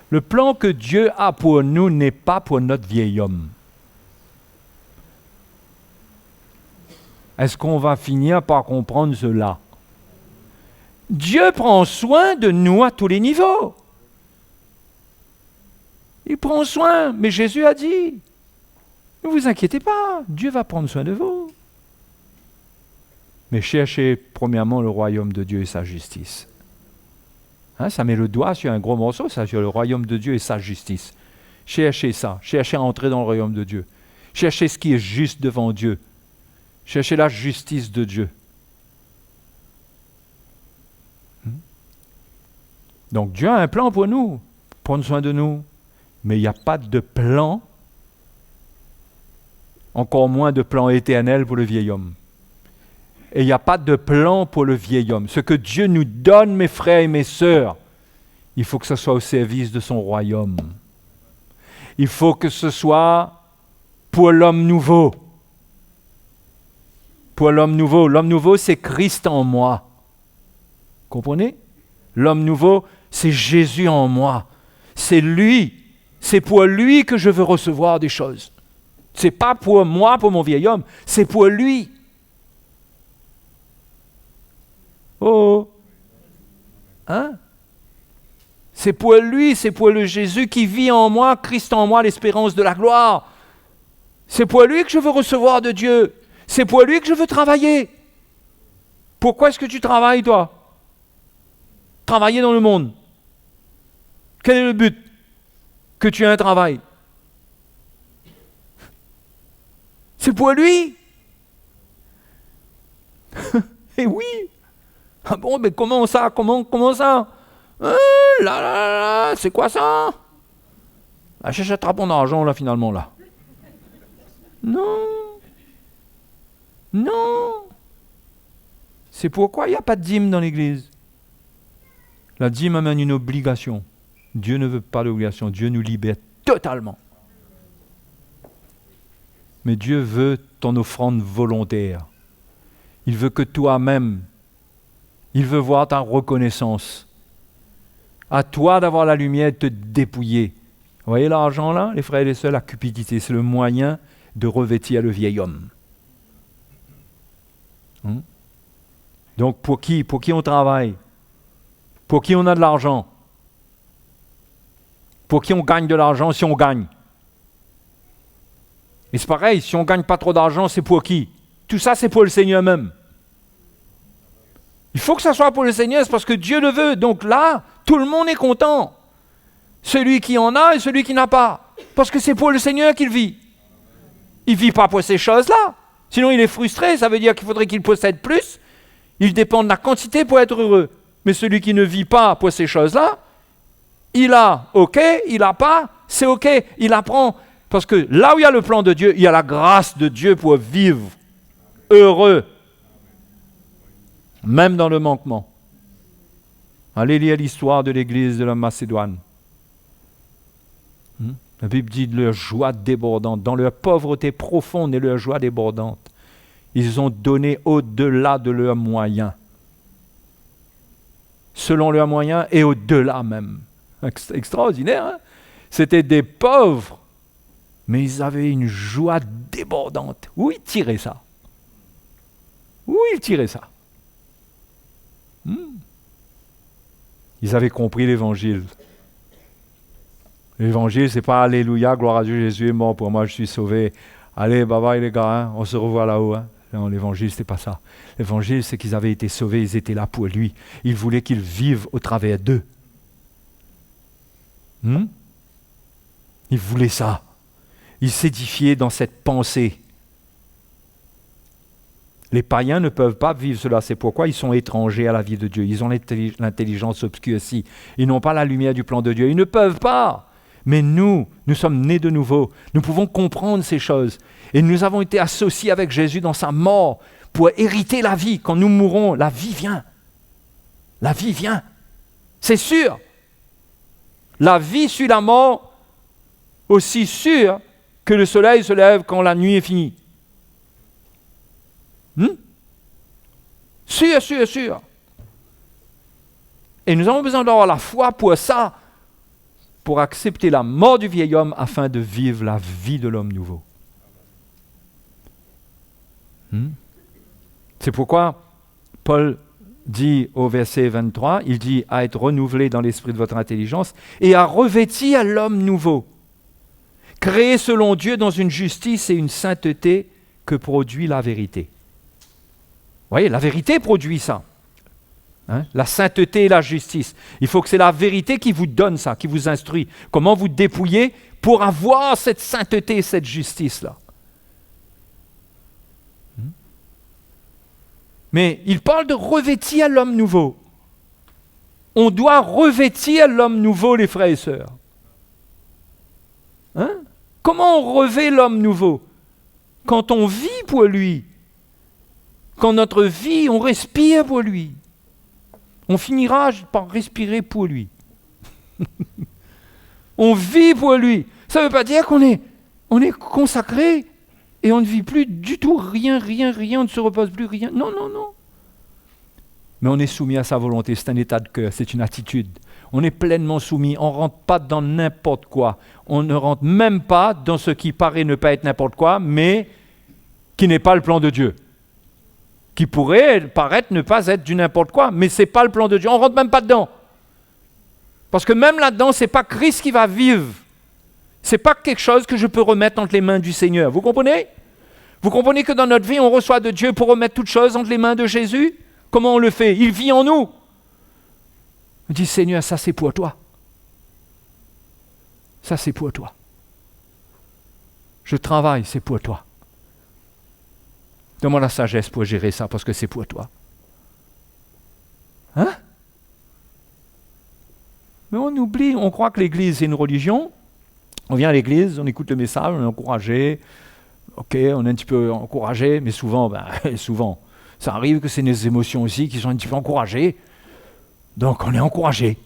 Le plan que Dieu a pour nous n'est pas pour notre vieil homme. Est-ce qu'on va finir par comprendre cela? Dieu prend soin de nous à tous les niveaux. Il prend soin, mais Jésus a dit, ne vous inquiétez pas, Dieu va prendre soin de vous. Mais cherchez premièrement le royaume de Dieu et sa justice. Hein, ça met le doigt sur un gros morceau, ça, sur le royaume de Dieu et sa justice. Cherchez ça, cherchez à entrer dans le royaume de Dieu. Cherchez ce qui est juste devant Dieu. Cherchez la justice de Dieu. Donc Dieu a un plan pour nous, prendre soin de nous. Mais il n'y a pas de plan, encore moins de plan éternel pour le vieil homme. Et il n'y a pas de plan pour le vieil homme. Ce que Dieu nous donne, mes frères et mes sœurs, il faut que ce soit au service de son royaume. Il faut que ce soit pour l'homme nouveau. Pour l'homme nouveau. L'homme nouveau, c'est Christ en moi. Comprenez? L'homme nouveau, c'est Jésus en moi. C'est lui. C'est pour lui que je veux recevoir des choses. C'est pas pour moi, pour mon vieil homme. C'est pour lui. Oh! Hein? C'est pour lui, c'est pour le Jésus qui vit en moi, Christ en moi, l'espérance de la gloire. C'est pour lui que je veux recevoir de Dieu. C'est pour lui que je veux travailler. Pourquoi est-ce que tu travailles, toi? Travailler dans le monde. Quel est le but? Que tu aies un travail. C'est pour lui. Et oui. Ah bon, mais comment ça? Comment ça? Là, c'est quoi ça? Là, j'achèterai mon argent, là, finalement, là. Non. Non. C'est pourquoi il n'y a pas de dîme dans l'église. La dîme amène une obligation. Dieu ne veut pas d'obligation. Dieu nous libère totalement. Mais Dieu veut ton offrande volontaire. Il veut que toi-même, il veut voir ta reconnaissance. À toi d'avoir la lumière et de te dépouiller. Vous voyez l'argent là, les frères et les sœurs, la cupidité, c'est le moyen de revêtir le vieil homme. Donc pour qui on travaille? Pour qui on a de l'argent? Pour qui on gagne de l'argent si on gagne? Et c'est pareil, si on ne gagne pas trop d'argent, c'est pour qui? Tout ça, c'est pour le Seigneur même. Il faut que ça soit pour le Seigneur, c'est parce que Dieu le veut. Donc là, tout le monde est content. Celui qui en a et celui qui n'a pas. Parce que c'est pour le Seigneur qu'il vit. Il ne vit pas pour ces choses-là. Sinon, il est frustré. Ça veut dire qu'il faudrait qu'il possède plus. Il dépend de la quantité pour être heureux. Mais celui qui ne vit pas pour ces choses-là, il a, ok, il n'a pas, c'est ok, il apprend. Parce que là où il y a le plan de Dieu, il y a la grâce de Dieu pour vivre heureux, même dans le manquement. Allez lire l'histoire de l'église de la Macédoine. La Bible dit de leur joie débordante, dans leur pauvreté profonde et leur joie débordante. Ils ont donné au-delà de leurs moyens. Selon leurs moyens et au-delà même. Extraordinaire, hein? C'était des pauvres, mais ils avaient une joie débordante. Où ils tiraient ça? Où ils tiraient ça? Ils avaient compris l'évangile. L'évangile, c'est pas alléluia, gloire à Dieu, Jésus est mort pour moi, je suis sauvé. Allez, bye bye les gars, hein, on se revoit là-haut. Hein. Non, l'évangile, c'était pas ça. L'évangile, c'est qu'ils avaient été sauvés, ils étaient là pour lui. Il voulait qu'ils vivent au travers d'eux. Il voulait ça. Ils s'édifiaient dans cette pensée. Les païens ne peuvent pas vivre cela, c'est pourquoi ils sont étrangers à la vie de Dieu. Ils ont l'intelligence obscurcie. Ils n'ont pas la lumière du plan de Dieu. Ils ne peuvent pas. Mais nous sommes nés de nouveau. Nous pouvons comprendre ces choses. Et nous avons été associés avec Jésus dans sa mort pour hériter la vie. Quand nous mourrons, la vie vient. La vie vient. C'est sûr. La vie suit la mort aussi sûr que le soleil se lève quand la nuit est finie. Sûr. Et nous avons besoin d'avoir la foi pour ça, pour accepter la mort du vieil homme afin de vivre la vie de l'homme nouveau. C'est pourquoi Paul dit au verset 23, il dit à être renouvelé dans l'esprit de votre intelligence et à revêtir l'homme nouveau, créé selon Dieu dans une justice et une sainteté que produit la vérité. Vous voyez, la vérité produit ça. La sainteté et la justice. Il faut que c'est la vérité qui vous donne ça, qui vous instruit. Comment vous dépouiller pour avoir cette sainteté et cette justice-là. Mais il parle de revêtir l'homme nouveau. On doit revêtir l'homme nouveau, les frères et sœurs. Comment on revêt l'homme nouveau? Quand on vit pour lui. Quand notre vie, on respire pour lui. On finira par respirer pour lui. On vit pour lui. Ça ne veut pas dire qu'on est consacré et on ne vit plus du tout rien, on ne se repose plus, rien. Non. Mais on est soumis à sa volonté, c'est un état de cœur, c'est une attitude. On est pleinement soumis, on ne rentre pas dans n'importe quoi. On ne rentre même pas dans ce qui paraît ne pas être n'importe quoi, mais qui n'est pas le plan de Dieu. Qui pourrait paraître ne pas être du n'importe quoi, mais ce n'est pas le plan de Dieu. On ne rentre même pas dedans. Parce que même là-dedans, ce n'est pas Christ qui va vivre. Ce n'est pas quelque chose que je peux remettre entre les mains du Seigneur. Vous comprenez? Vous comprenez que dans notre vie, on reçoit de Dieu pour remettre toutes choses entre les mains de Jésus? Comment on le fait? Il vit en nous. On dit, Seigneur, ça c'est pour toi. Ça c'est pour toi. Je travaille, c'est pour toi. Donne-moi la sagesse pour gérer ça, parce que c'est pour toi. Mais on oublie, on croit que l'Église c'est une religion. On vient à l'Église, on écoute le message, on est encouragé. Ok, on est un petit peu encouragé, mais souvent, ça arrive que c'est nos émotions aussi qui sont un petit peu encouragées. Donc on est encouragé.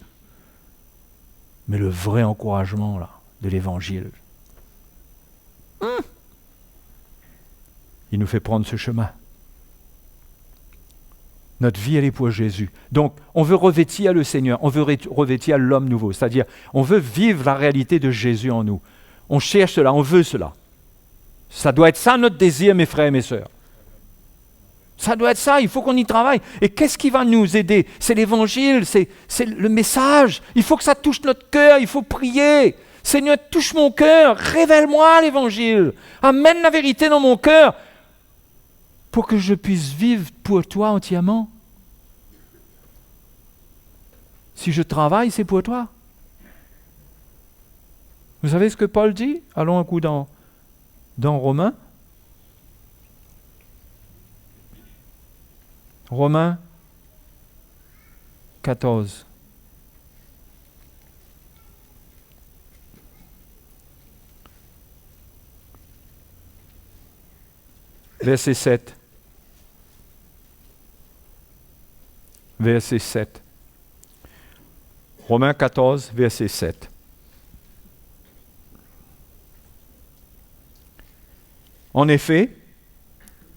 Mais le vrai encouragement là, de l'Évangile, il nous fait prendre ce chemin. Notre vie, elle est pour Jésus. Donc, on veut revêtir le Seigneur, on veut revêtir l'homme nouveau. C'est-à-dire, on veut vivre la réalité de Jésus en nous. On cherche cela, on veut cela. Ça doit être ça notre désir, mes frères et mes sœurs. Ça doit être ça, il faut qu'on y travaille. Et qu'est-ce qui va nous aider? C'est l'Évangile, c'est le message. Il faut que ça touche notre cœur, il faut prier. Seigneur, touche mon cœur, révèle-moi l'Évangile. Amène la vérité dans mon cœur pour que je puisse vivre pour toi entièrement. Si je travaille, c'est pour toi. Vous savez ce que Paul dit? Allons un coup dans Romains. Romains 14. Verset 7. Verset 7. Romains 14, verset 7. En effet,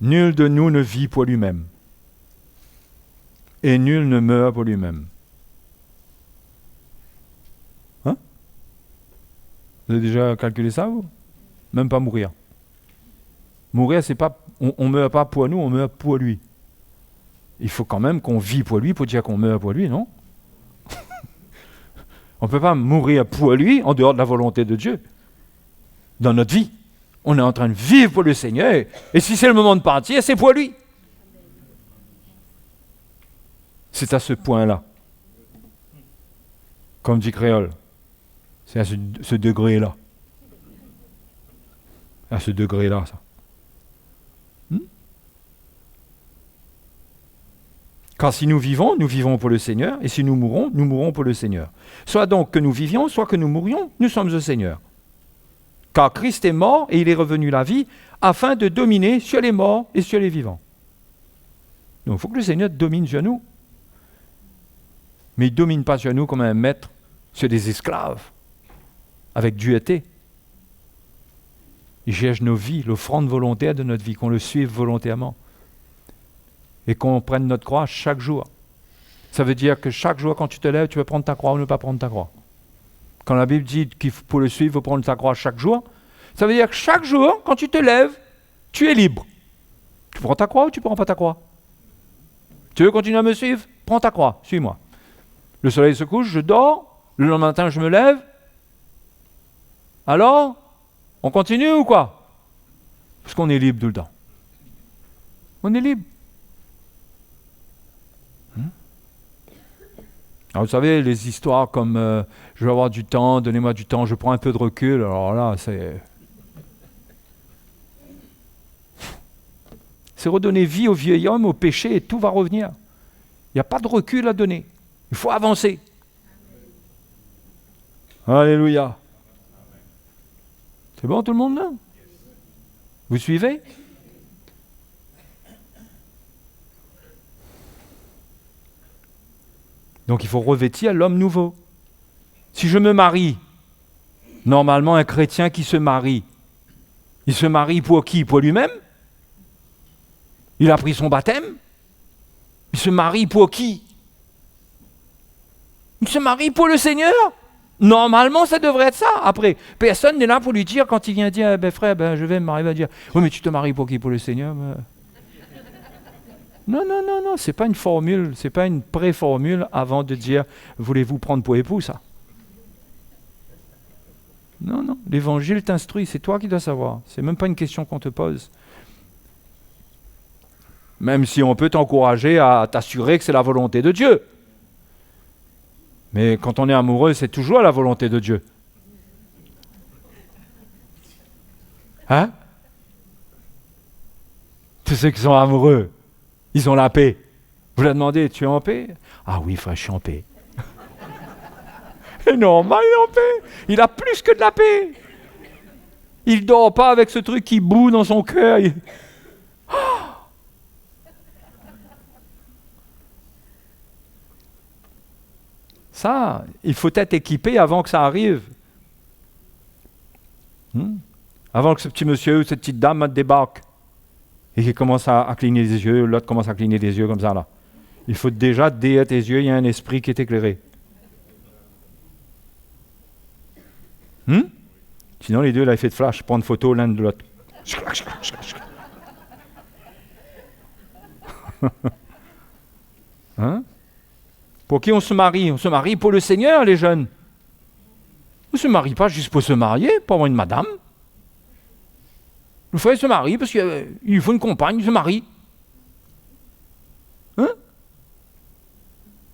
nul de nous ne vit pour lui-même, et nul ne meurt pour lui-même. Vous avez déjà calculé ça, vous? Même pas mourir. Mourir, c'est pas, on ne meurt pas pour nous, on meurt pour lui. Il faut quand même qu'on vit pour lui pour dire qu'on meurt pour lui, non? On ne peut pas mourir pour lui en dehors de la volonté de Dieu. Dans notre vie, on est en train de vivre pour le Seigneur. Et si c'est le moment de partir, c'est pour lui. C'est à ce point-là. Comme dit Créole. C'est à ce degré-là. À ce degré-là, ça. Car si nous vivons pour le Seigneur, et si nous mourrons pour le Seigneur. Soit donc que nous vivions, soit que nous mourions, nous sommes le Seigneur. Car Christ est mort et il est revenu la vie, afin de dominer sur les morts et sur les vivants. Donc il faut que le Seigneur domine sur nous. Mais il ne domine pas sur nous comme un maître sur des esclaves, avec dureté. Il cherche nos vies, l'offrande volontaire de notre vie, qu'on le suive volontairement. Et qu'on prenne notre croix chaque jour. Ça veut dire que chaque jour, quand tu te lèves, tu veux prendre ta croix ou ne pas prendre ta croix. Quand la Bible dit qu'il faut, pour le suivre, il faut prendre ta croix chaque jour, ça veut dire que chaque jour, quand tu te lèves, tu es libre. Tu prends ta croix ou tu ne prends pas ta croix? Tu veux continuer à me suivre? Prends ta croix, suis-moi. Le soleil se couche, je dors, le lendemain matin, je me lève. Alors, on continue ou quoi? Parce qu'on est libre tout le temps. On est libre. Alors vous savez, les histoires comme je vais avoir du temps, donnez-moi du temps, je prends un peu de recul, alors là, c'est redonner vie au vieil homme, au péché, et tout va revenir. Il n'y a pas de recul à donner. Il faut avancer. Alléluia. C'est bon tout le monde là? Vous suivez? Donc il faut revêtir l'homme nouveau. Si je me marie, normalement un chrétien qui se marie, il se marie pour qui? Pour lui-même? Il a pris son baptême? Il se marie pour qui? Il se marie pour le Seigneur? Normalement, ça devrait être ça. Après, personne n'est là pour lui dire, quand il vient dire, frère, je vais me marier, il va dire, oui, mais tu te maries pour qui? Pour le Seigneur? Non, c'est pas une formule, c'est pas une pré-formule avant de dire, voulez-vous prendre pour époux ça? Non, l'évangile t'instruit, c'est toi qui dois savoir. C'est même pas une question qu'on te pose. Même si on peut t'encourager à t'assurer que c'est la volonté de Dieu. Mais quand on est amoureux, c'est toujours la volonté de Dieu. Hein? Tous ceux qui sont amoureux, ils ont la paix. Vous leur demandez, tu es en paix? Ah oui, frère, je suis en paix. C'est normal, il est en paix. Il a plus que de la paix. Il ne dort pas avec ce truc qui boue dans son cœur. Ça, il faut être équipé avant que ça arrive. Avant que ce petit monsieur ou cette petite dame débarque et qu'il commence à cligner les yeux, l'autre commence à cligner les yeux comme ça là. Il faut déjà, derrière tes yeux, il y a un esprit qui est éclairé. Sinon, les deux, là, ils font de flash, prendre photo l'un de l'autre. Pour qui on se marie? On se marie pour le Seigneur, les jeunes. On ne se marie pas juste pour se marier, pour avoir une madame. Le frère se marie parce qu'il faut une compagne, il se marie.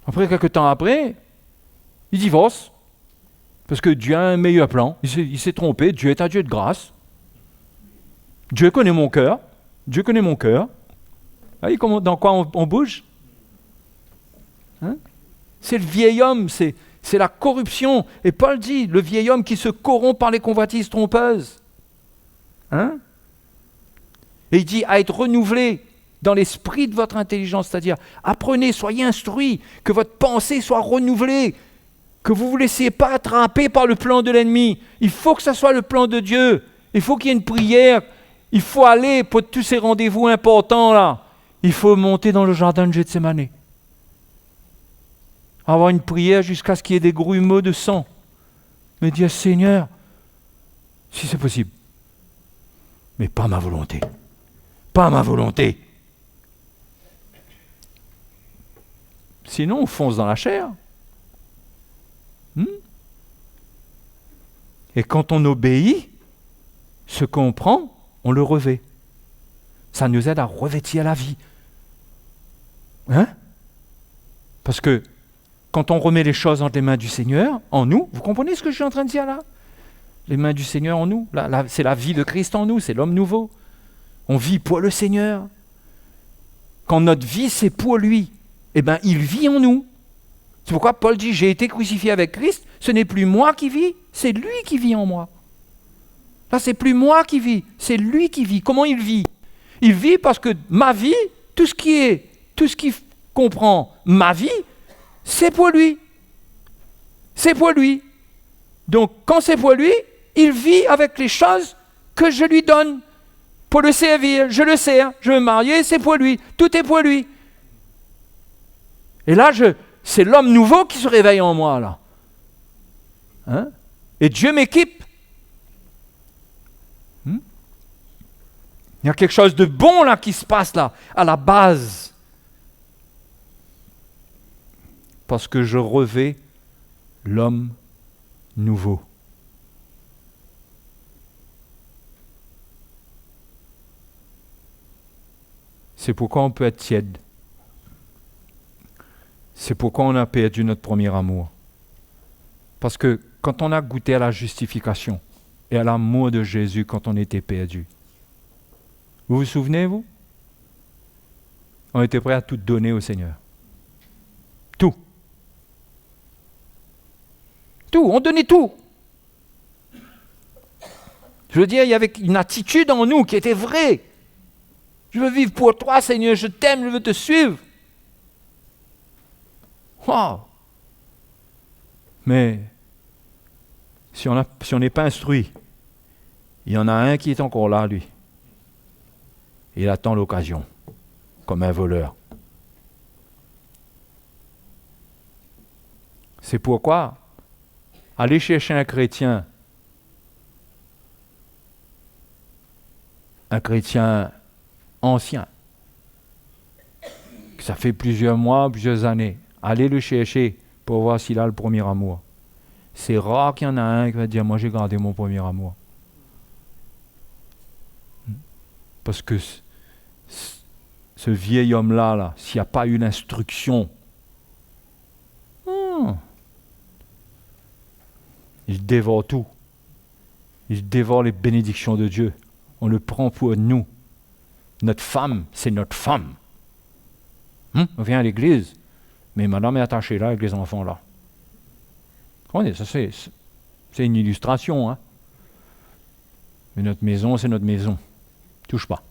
Après, quelques temps après, il divorce. Parce que Dieu a un meilleur plan. Il s'est trompé. Dieu est un Dieu de grâce. Dieu connaît mon cœur. Dieu connaît mon cœur. Vous voyez dans quoi on bouge? C'est le vieil homme, c'est la corruption. Et Paul dit, le vieil homme qui se corrompt par les convoitises trompeuses. Et il dit, à être renouvelé dans l'esprit de votre intelligence, c'est-à-dire, apprenez, soyez instruits, que votre pensée soit renouvelée, que vous ne vous laissiez pas attraper par le plan de l'ennemi. Il faut que ça soit le plan de Dieu. Il faut qu'il y ait une prière. Il faut aller pour tous ces rendez-vous importants là. Il faut monter dans le jardin de Gethsémane. Avoir une prière jusqu'à ce qu'il y ait des grumeaux de sang. Mais dire, Seigneur, si c'est possible, mais pas ma volonté. Pas ma volonté. Sinon, on fonce dans la chair. Et quand on obéit, ce qu'on prend, on le revêt. Ça nous aide à revêtir la vie. Parce que quand on remet les choses entre les mains du Seigneur, en nous, vous comprenez ce que je suis en train de dire là? les mains du Seigneur en nous. C'est la vie de Christ en nous, c'est l'homme nouveau. On vit pour le Seigneur. Quand notre vie, c'est pour lui, eh bien, il vit en nous. C'est pourquoi Paul dit, j'ai été crucifié avec Christ, ce n'est plus moi qui vis, c'est lui qui vit en moi. Là, c'est plus moi qui vis, c'est lui qui vit. Comment il vit? Il vit parce que ma vie, tout ce qui comprend ma vie, c'est pour lui. C'est pour lui. Donc, quand c'est pour lui, il vit avec les choses que je lui donne pour le servir. Je le sers, je veux me marier, c'est pour lui. Tout est pour lui. Et là, c'est l'homme nouveau qui se réveille en moi, là. Hein? Et Dieu m'équipe. Il y a quelque chose de bon, là, qui se passe, là, à la base. Parce que je revais l'homme nouveau. C'est pourquoi on peut être tiède. C'est pourquoi on a perdu notre premier amour. Parce que quand on a goûté à la justification et à l'amour de Jésus quand on était perdu, vous vous souvenez, vous? On était prêt à tout donner au Seigneur. Tout. Tout, on donnait tout. Je veux dire, il y avait une attitude en nous qui était vraie. Je veux vivre pour toi, Seigneur, je t'aime, je veux te suivre. Wow. Mais si on n'est pas instruit, il y en a un qui est encore là, lui. Il attend l'occasion, comme un voleur. C'est pourquoi aller chercher un chrétien ancien, que ça fait plusieurs mois, plusieurs années, aller le chercher pour voir s'il a le premier amour. C'est rare qu'il y en a un qui va dire, moi j'ai gardé mon premier amour. Parce que ce vieil homme-là, s'il n'y a pas eu l'instruction, il dévore tout. Il dévore les bénédictions de Dieu. On le prend pour nous. Notre femme, c'est notre femme. On vient à l'église, mais madame est attachée là avec les enfants là. Ça c'est une illustration. Hein? Mais notre maison, c'est notre maison. Touche pas.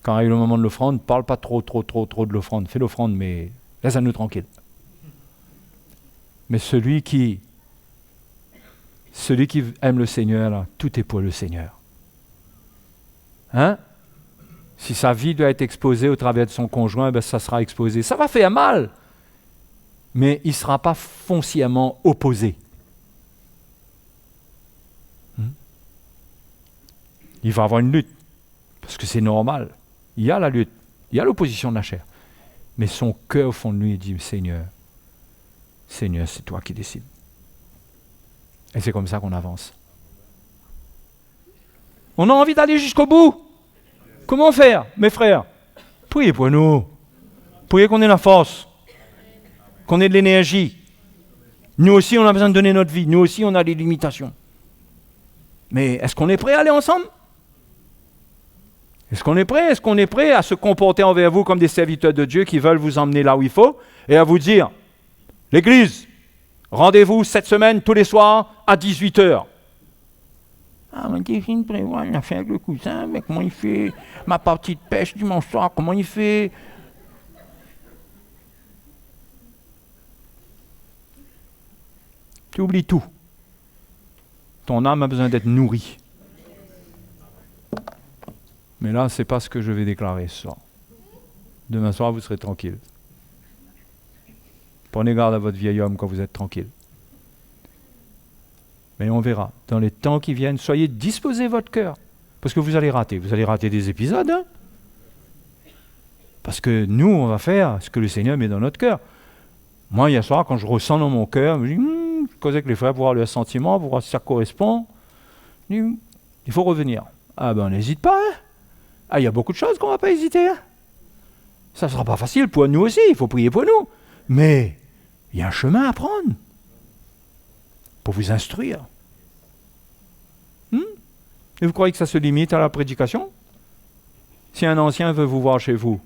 Quand arrive le moment de l'offrande, parle pas trop de l'offrande. Fais l'offrande, mais laisse-nous tranquille. Mais celui qui aime le Seigneur, là, tout est pour le Seigneur. Hein? Si sa vie doit être exposée au travers de son conjoint, ben ça sera exposé. Ça va faire mal, mais il ne sera pas foncièrement opposé. Il va avoir une lutte, parce que c'est normal. Il y a la lutte, il y a l'opposition de la chair. Mais son cœur au fond de lui, il dit, Seigneur, c'est toi qui décides. Et c'est comme ça qu'on avance. On a envie d'aller jusqu'au bout. Comment faire, mes frères? Priez pour nous. Priez qu'on ait la force, qu'on ait de l'énergie. Nous aussi, on a besoin de donner notre vie. Nous aussi, on a des limitations. Mais est-ce qu'on est prêt à aller ensemble? Est-ce qu'on est prêt? Est-ce qu'on est prêt à se comporter envers vous comme des serviteurs de Dieu qui veulent vous emmener là où il faut et à vous dire, l'Église, rendez-vous cette semaine, tous les soirs, à 18h. Ah, mais je prévois une affaire avec le cousin, mais comment il fait? Ma partie de pêche dimanche soir, comment il fait? Tu oublies tout. Ton âme a besoin d'être nourrie. Mais là, ce n'est pas ce que je vais déclarer ce soir. Demain soir, vous serez tranquille. Prenez garde à votre vieil homme quand vous êtes tranquille. Mais on verra. Dans les temps qui viennent, soyez disposés votre cœur. Parce que vous allez rater. Vous allez rater des épisodes. Hein? Parce que nous, on va faire ce que le Seigneur met dans notre cœur. Moi, hier soir, quand je ressens dans mon cœur, je dis, je causais avec les frères pour voir leurs sentiments, pour voir si ça correspond. Je dis, il faut revenir. Ah ben, on n'hésite pas. Hein? Ah, il y a beaucoup de choses qu'on ne va pas hésiter. Hein? Ça ne sera pas facile pour nous aussi. Il faut prier pour nous. Mais il y a un chemin à prendre pour vous instruire. Et vous croyez que ça se limite à la prédication? Si un ancien veut vous voir chez vous,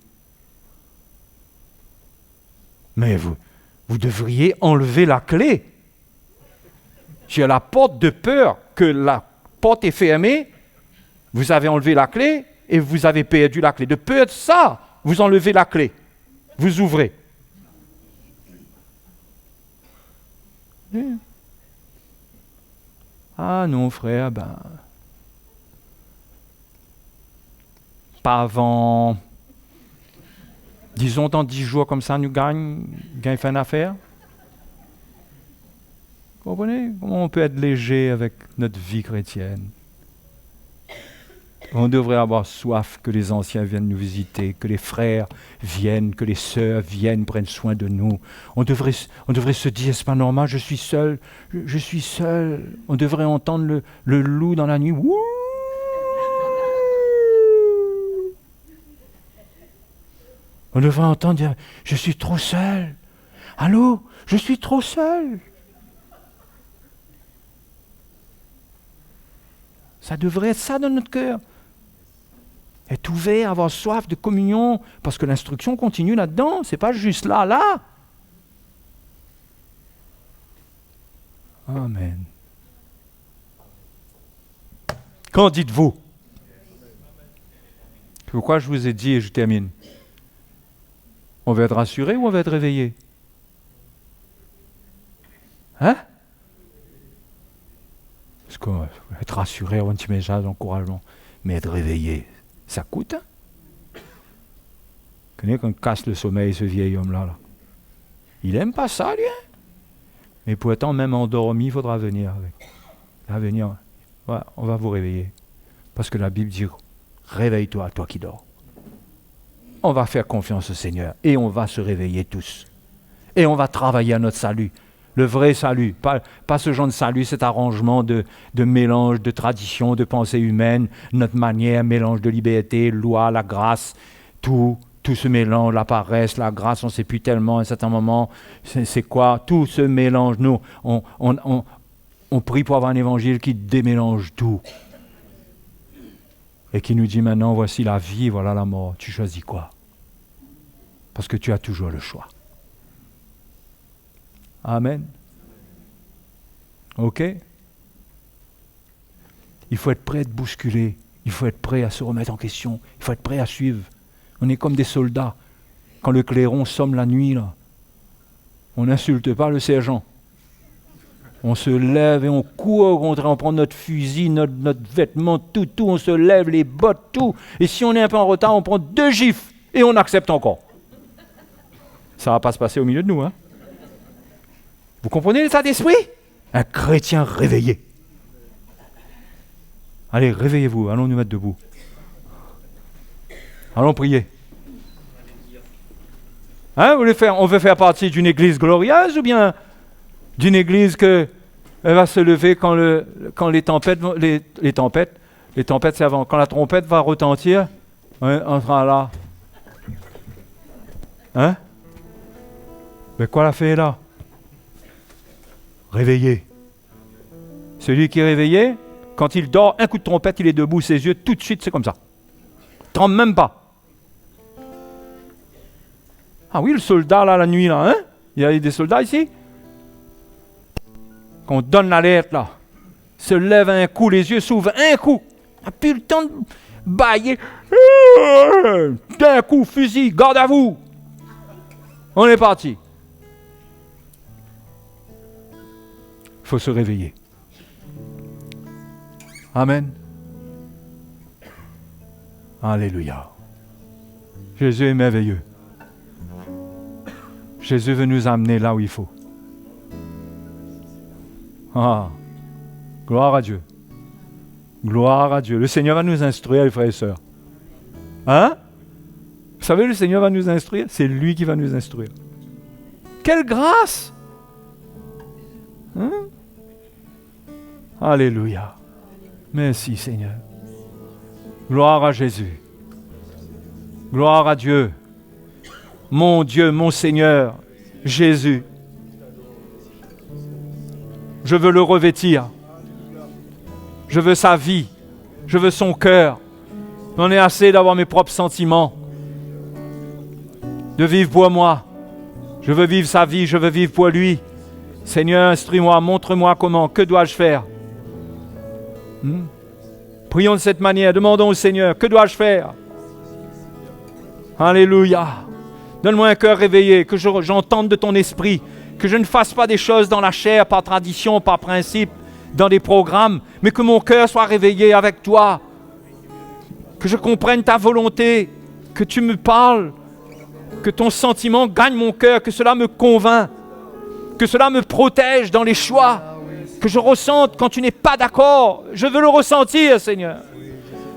mais vous devriez enlever la clé. J'ai la porte de peur que la porte est fermée, vous avez enlevé la clé et vous avez perdu la clé. De peur de ça, vous enlevez la clé, vous ouvrez. Ah non, frère, pas avant, disons dans 10 jours comme ça, nous gagnons fait une affaire. Vous comprenez comment on peut être léger avec notre vie chrétienne? On devrait avoir soif que les anciens viennent nous visiter, que les frères viennent, que les sœurs viennent, prennent soin de nous. On devrait se dire, c'est pas normal, je suis seul. On devrait entendre le loup dans la nuit. Wouh! On devrait entendre dire, je suis trop seul. Allô? Je suis trop seul. Ça devrait être ça dans notre cœur. Être ouvert, avoir soif de communion, parce que l'instruction continue là-dedans, c'est pas juste là. Amen. Qu'en dites-vous? Pourquoi je vous ai dit, et je termine, on va être rassuré ou on va être réveillé? Hein? Parce qu'être rassuré, avoir un petit message d'encouragement, mais être réveillé, ça coûte. Hein? Vous connaissez qu'on casse le sommeil, ce vieil homme-là. Il n'aime pas ça, lui. Hein? Mais pourtant, même endormi, il faudra venir avec. Il va venir. Ouais, on va vous réveiller. Parce que la Bible dit, réveille-toi, toi qui dors. On va faire confiance au Seigneur et on va se réveiller tous. Et on va travailler à notre salut. Le vrai salut, pas ce genre de salut, cet arrangement de mélange de traditions, de pensées humaines, notre manière, mélange de liberté, loi, la grâce, tout ce mélange, la paresse, la grâce, on ne sait plus tellement à un certain moment, c'est quoi, tout ce mélange. Nous, on prie pour avoir un évangile qui démélange tout. Et qui nous dit maintenant, voici la vie, voilà la mort. Tu choisis quoi? Parce que tu as toujours le choix. Amen. OK? Il faut être prêt à être bousculé. Il faut être prêt à se remettre en question. Il faut être prêt à suivre. On est comme des soldats. Quand le clairon somme la nuit, là, on n'insulte pas le sergent. On se lève et on court au contraire, on prend notre fusil, notre vêtement, tout, on se lève, les bottes, tout. Et si on est un peu en retard, on prend 2 gifles et on accepte encore. Ça ne va pas se passer au milieu de nous, hein? Vous comprenez l'état d'esprit? Un chrétien réveillé. Allez, réveillez-vous, allons nous mettre debout. Allons prier. Hein, on veut faire partie d'une église glorieuse ou bien d'une église elle va se lever quand les tempêtes, c'est avant, quand la trompette va retentir, on sera là. Hein? Mais quoi la fait là? Réveillé. Celui qui est réveillé, quand il dort, un coup de trompette, il est debout, ses yeux, tout de suite, c'est comme ça. Tremble même pas. Ah oui, le soldat là, la nuit là, hein? Il y a des soldats ici? Quand on donne l'alerte là, se lève un coup, les yeux s'ouvrent un coup. On n'a plus le temps de bailler. D'un coup, fusil, garde à vous. On est parti. Il faut se réveiller. Amen. Alléluia. Jésus est merveilleux. Jésus veut nous amener là où il faut. Ah, gloire à Dieu. Gloire à Dieu. Le Seigneur va nous instruire, les frères et sœurs. Hein? Vous savez, le Seigneur va nous instruire. C'est lui qui va nous instruire. Quelle grâce! Hein? Alléluia. Merci, Seigneur. Gloire à Jésus. Gloire à Dieu. Mon Dieu, mon Seigneur, Jésus. Je veux le revêtir. Je veux sa vie. Je veux son cœur. J'en ai assez d'avoir mes propres sentiments. De vivre pour moi. Je veux vivre sa vie, je veux vivre pour lui. Seigneur, instruis-moi, montre-moi comment, que dois-je faire? Prions de cette manière, demandons au Seigneur, que dois-je faire? Alléluia. Donne-moi un cœur réveillé, que j'entende de ton esprit, que je ne fasse pas des choses dans la chair, par tradition, par principe, dans des programmes, mais que mon cœur soit réveillé avec toi, que je comprenne ta volonté, que tu me parles, que ton sentiment gagne mon cœur, que cela me convainc, que cela me protège dans les choix, que je ressente quand tu n'es pas d'accord. Je veux le ressentir, Seigneur.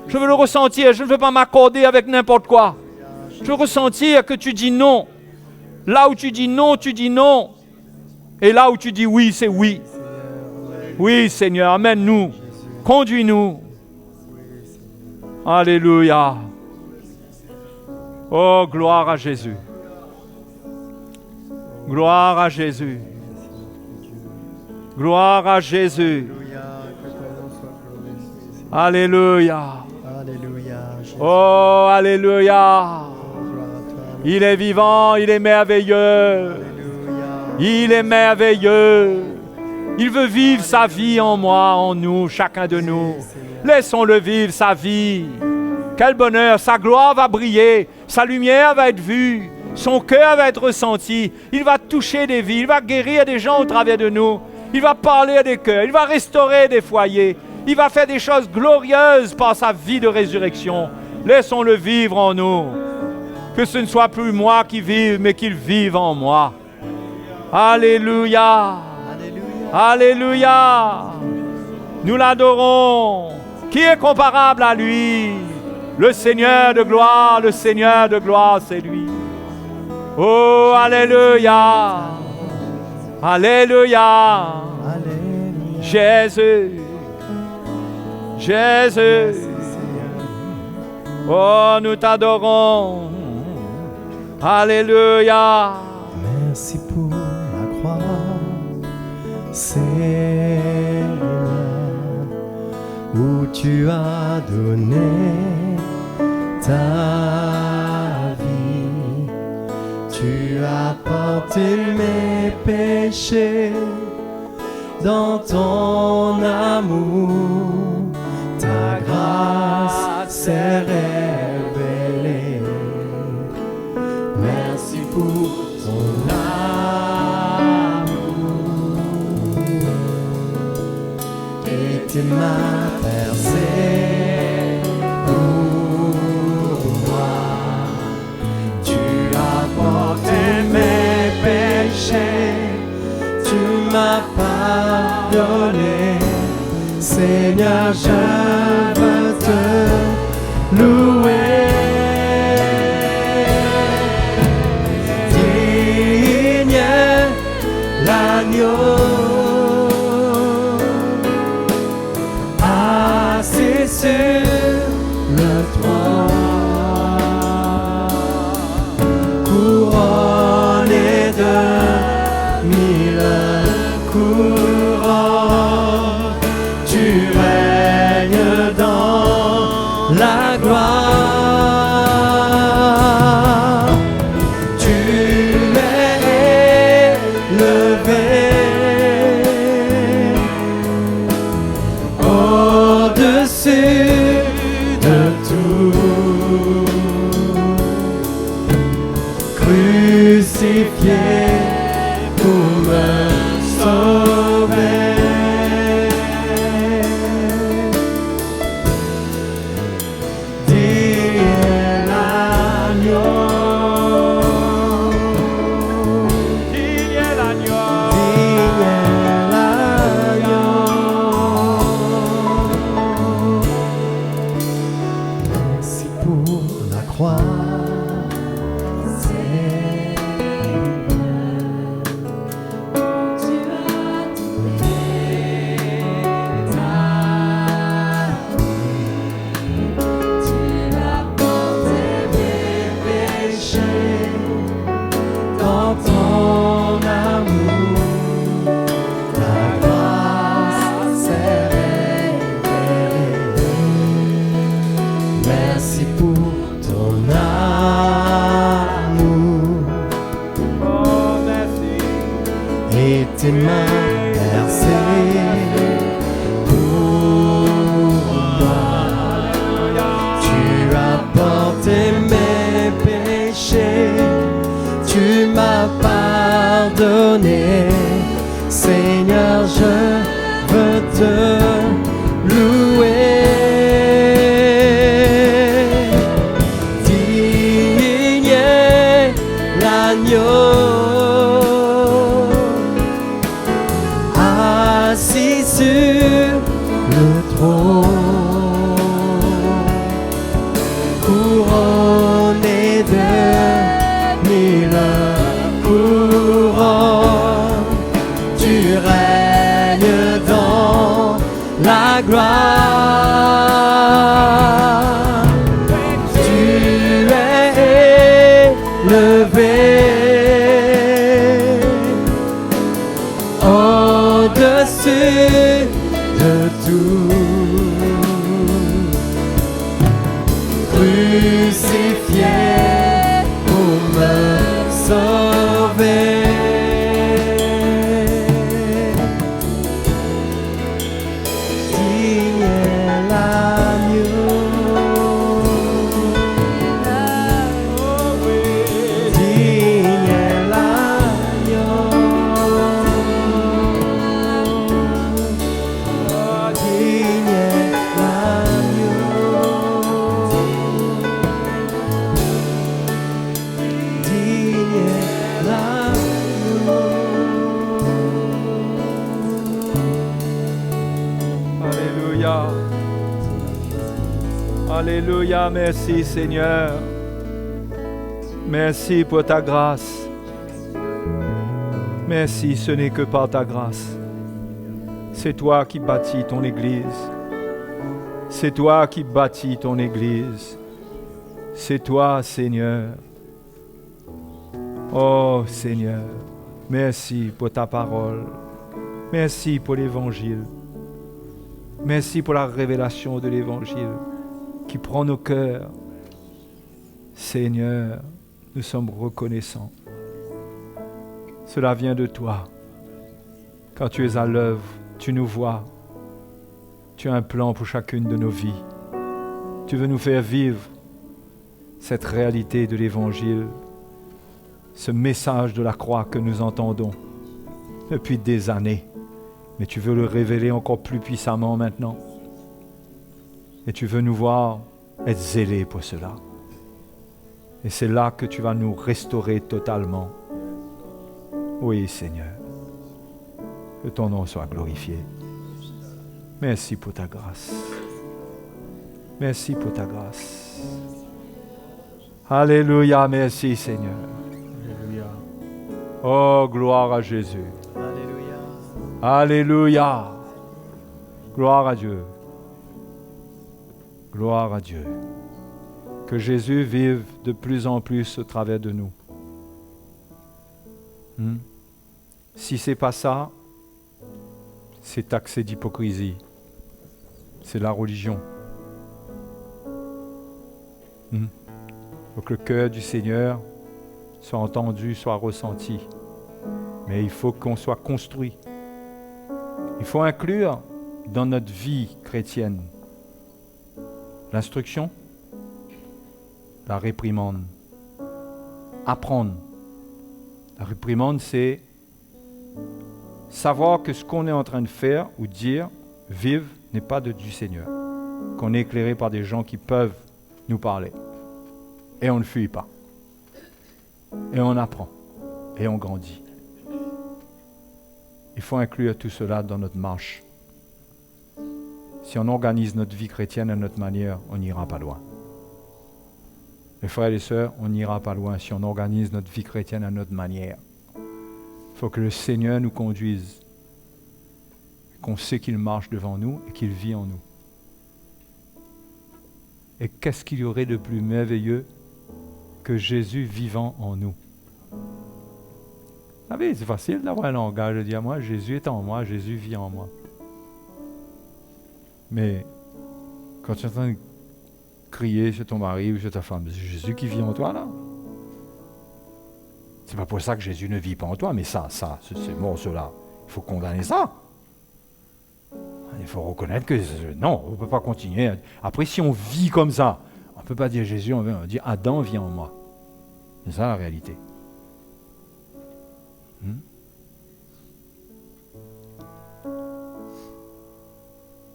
Je veux le ressentir, je ne veux pas m'accorder avec n'importe quoi. Je veux ressentir que tu dis non. Là où tu dis non, tu dis non. Et là où tu dis oui, c'est oui. Oui, Seigneur, amène-nous. Conduis-nous. Alléluia. Oh, gloire à Jésus. Gloire à Jésus. Gloire à Jésus. Alléluia. Oh, alléluia. Il est vivant, il est merveilleux. Il est merveilleux. Il veut vivre sa vie en moi, en nous, chacun de nous. Laissons-le vivre sa vie. Quel bonheur, sa gloire va briller, sa lumière va être vue, son cœur va être ressenti. Il va toucher des vies, il va guérir des gens au travers de nous. Il va parler à des cœurs, il va restaurer des foyers. Il va faire des choses glorieuses par sa vie de résurrection. Laissons-le vivre en nous. Que ce ne soit plus moi qui vive, mais qu'il vive en moi. Alléluia. Alléluia. Nous l'adorons. Qui est comparable à lui? Le Seigneur de gloire, c'est lui. Oh, alléluia. Alléluia. Jésus. Jésus. Oh, nous t'adorons. Alléluia. Merci pour la croix, Seigneur, où tu as donné ta vie. Tu as porté mes péchés dans ton amour. Ta grâce s'est révélée. Merci pour ton amour. Et tes mains percées pour moi. Tu as porté mes péchés. Tu m'as pardonné. Seigneur, je veux te louer. Digne l'agneau, assis sur le trône, couronné de 1000 couronnes. Tu règnes dans la gloire. Tu es élevé au-dessus de tout. Crucifié pour me sauver. Merci pour ton amour Oh, merci. et tes mains percées pour moi. Tu as porté mes péchés, tu m'as pardonné. Seigneur, je veux te louer. Digne est l'agneau assis sur le trône, couronné de 1000 couronnes. Tu règnes dans la gloire. Tu es élevé au-dessus de tout, crucifié pour me sauver. Digne est l'agneau, digne est l'agneau, digne est l'agneau, digne est l'agneau. Alléluia. Alléluia, merci Seigneur. Merci pour ta grâce. Merci, ce n'est que par ta grâce. C'est toi qui bâtis ton Église. C'est toi qui bâtis ton Église. C'est toi, Seigneur. Oh Seigneur, merci pour ta parole. Merci pour l'Évangile. Merci pour la révélation de l'Évangile qui prend nos cœurs. Seigneur, nous sommes reconnaissants. Cela vient de toi. Quand tu es à l'œuvre, tu nous vois. Tu as un plan pour chacune de nos vies. Tu veux nous faire vivre cette réalité de l'Évangile, ce message de la croix que nous entendons depuis des années. Mais tu veux le révéler encore plus puissamment maintenant. Et tu veux nous voir être zélés pour cela. Et c'est là que tu vas nous restaurer totalement. Oui, Seigneur. Que ton nom soit glorifié. Merci pour ta grâce. Merci pour ta grâce. Alléluia, merci Seigneur. Alléluia. Oh, gloire à Jésus. Alléluia. Gloire à Dieu. Gloire à Dieu. Que Jésus vive de plus en plus au travers de nous. Si ce n'est pas ça, c'est taxé d'hypocrisie. C'est la religion. Faut que le cœur du Seigneur soit entendu, soit ressenti. Mais il faut qu'on soit construit. Il faut inclure dans notre vie chrétienne l'instruction, la réprimande, apprendre. La réprimande, c'est savoir que ce qu'on est en train de faire ou dire, vivre, n'est pas du Seigneur. Qu'on est éclairé par des gens qui peuvent nous parler. Et on ne fuit pas. Et on apprend. Et on grandit. Il faut inclure tout cela dans notre marche. Si on organise notre vie chrétienne à notre manière, on n'ira pas loin. Les frères et les sœurs, on n'ira pas loin si on organise notre vie chrétienne à notre manière. Il faut que le Seigneur nous conduise, qu'on sait qu'il marche devant nous et qu'il vit en nous. Et qu'est-ce qu'il y aurait de plus merveilleux que Jésus vivant en nous? Vous savez, c'est facile d'avoir un langage de dire, moi, Jésus est en moi, Jésus vit en moi. Mais quand tu es en train de crier sur ton mari ou sur ta femme. C'est Jésus qui vit en toi, là. C'est pas pour ça que Jésus ne vit pas en toi, mais ça, c'est bon, cela. Il faut condamner ça. Il faut reconnaître que non, on ne peut pas continuer. Après, si on vit comme ça, on ne peut pas dire Jésus, on va dire Adam vient en moi. C'est ça la réalité.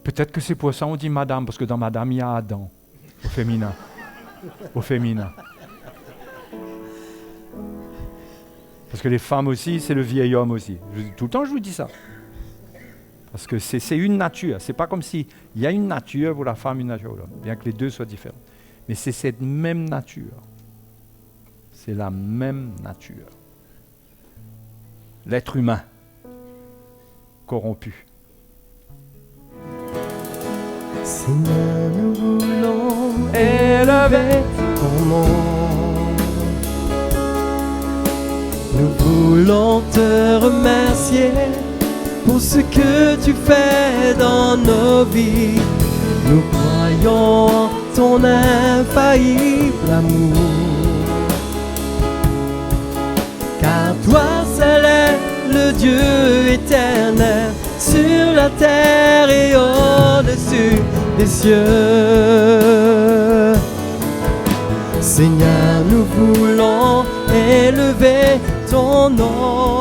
Peut-être que c'est pour ça qu'on dit madame, parce que dans madame, il y a Adam, au féminin. Au féminin. Parce que les femmes aussi, c'est le vieil homme aussi. Tout le temps, je vous dis ça. Parce que c'est une nature. C'est pas comme si il y a une nature pour la femme, une nature pour l'homme, bien que les deux soient différents. Mais c'est cette même nature. C'est la même nature. L'être humain corrompu. Seigneur, nous voulons élever ton nom. Nous voulons te remercier pour ce que tu fais dans nos vies. Nous croyons en ton infaillible amour. Car toi seul est le Dieu éternel sur la terre et au-dessus des cieux. Seigneur, nous voulons élever ton nom.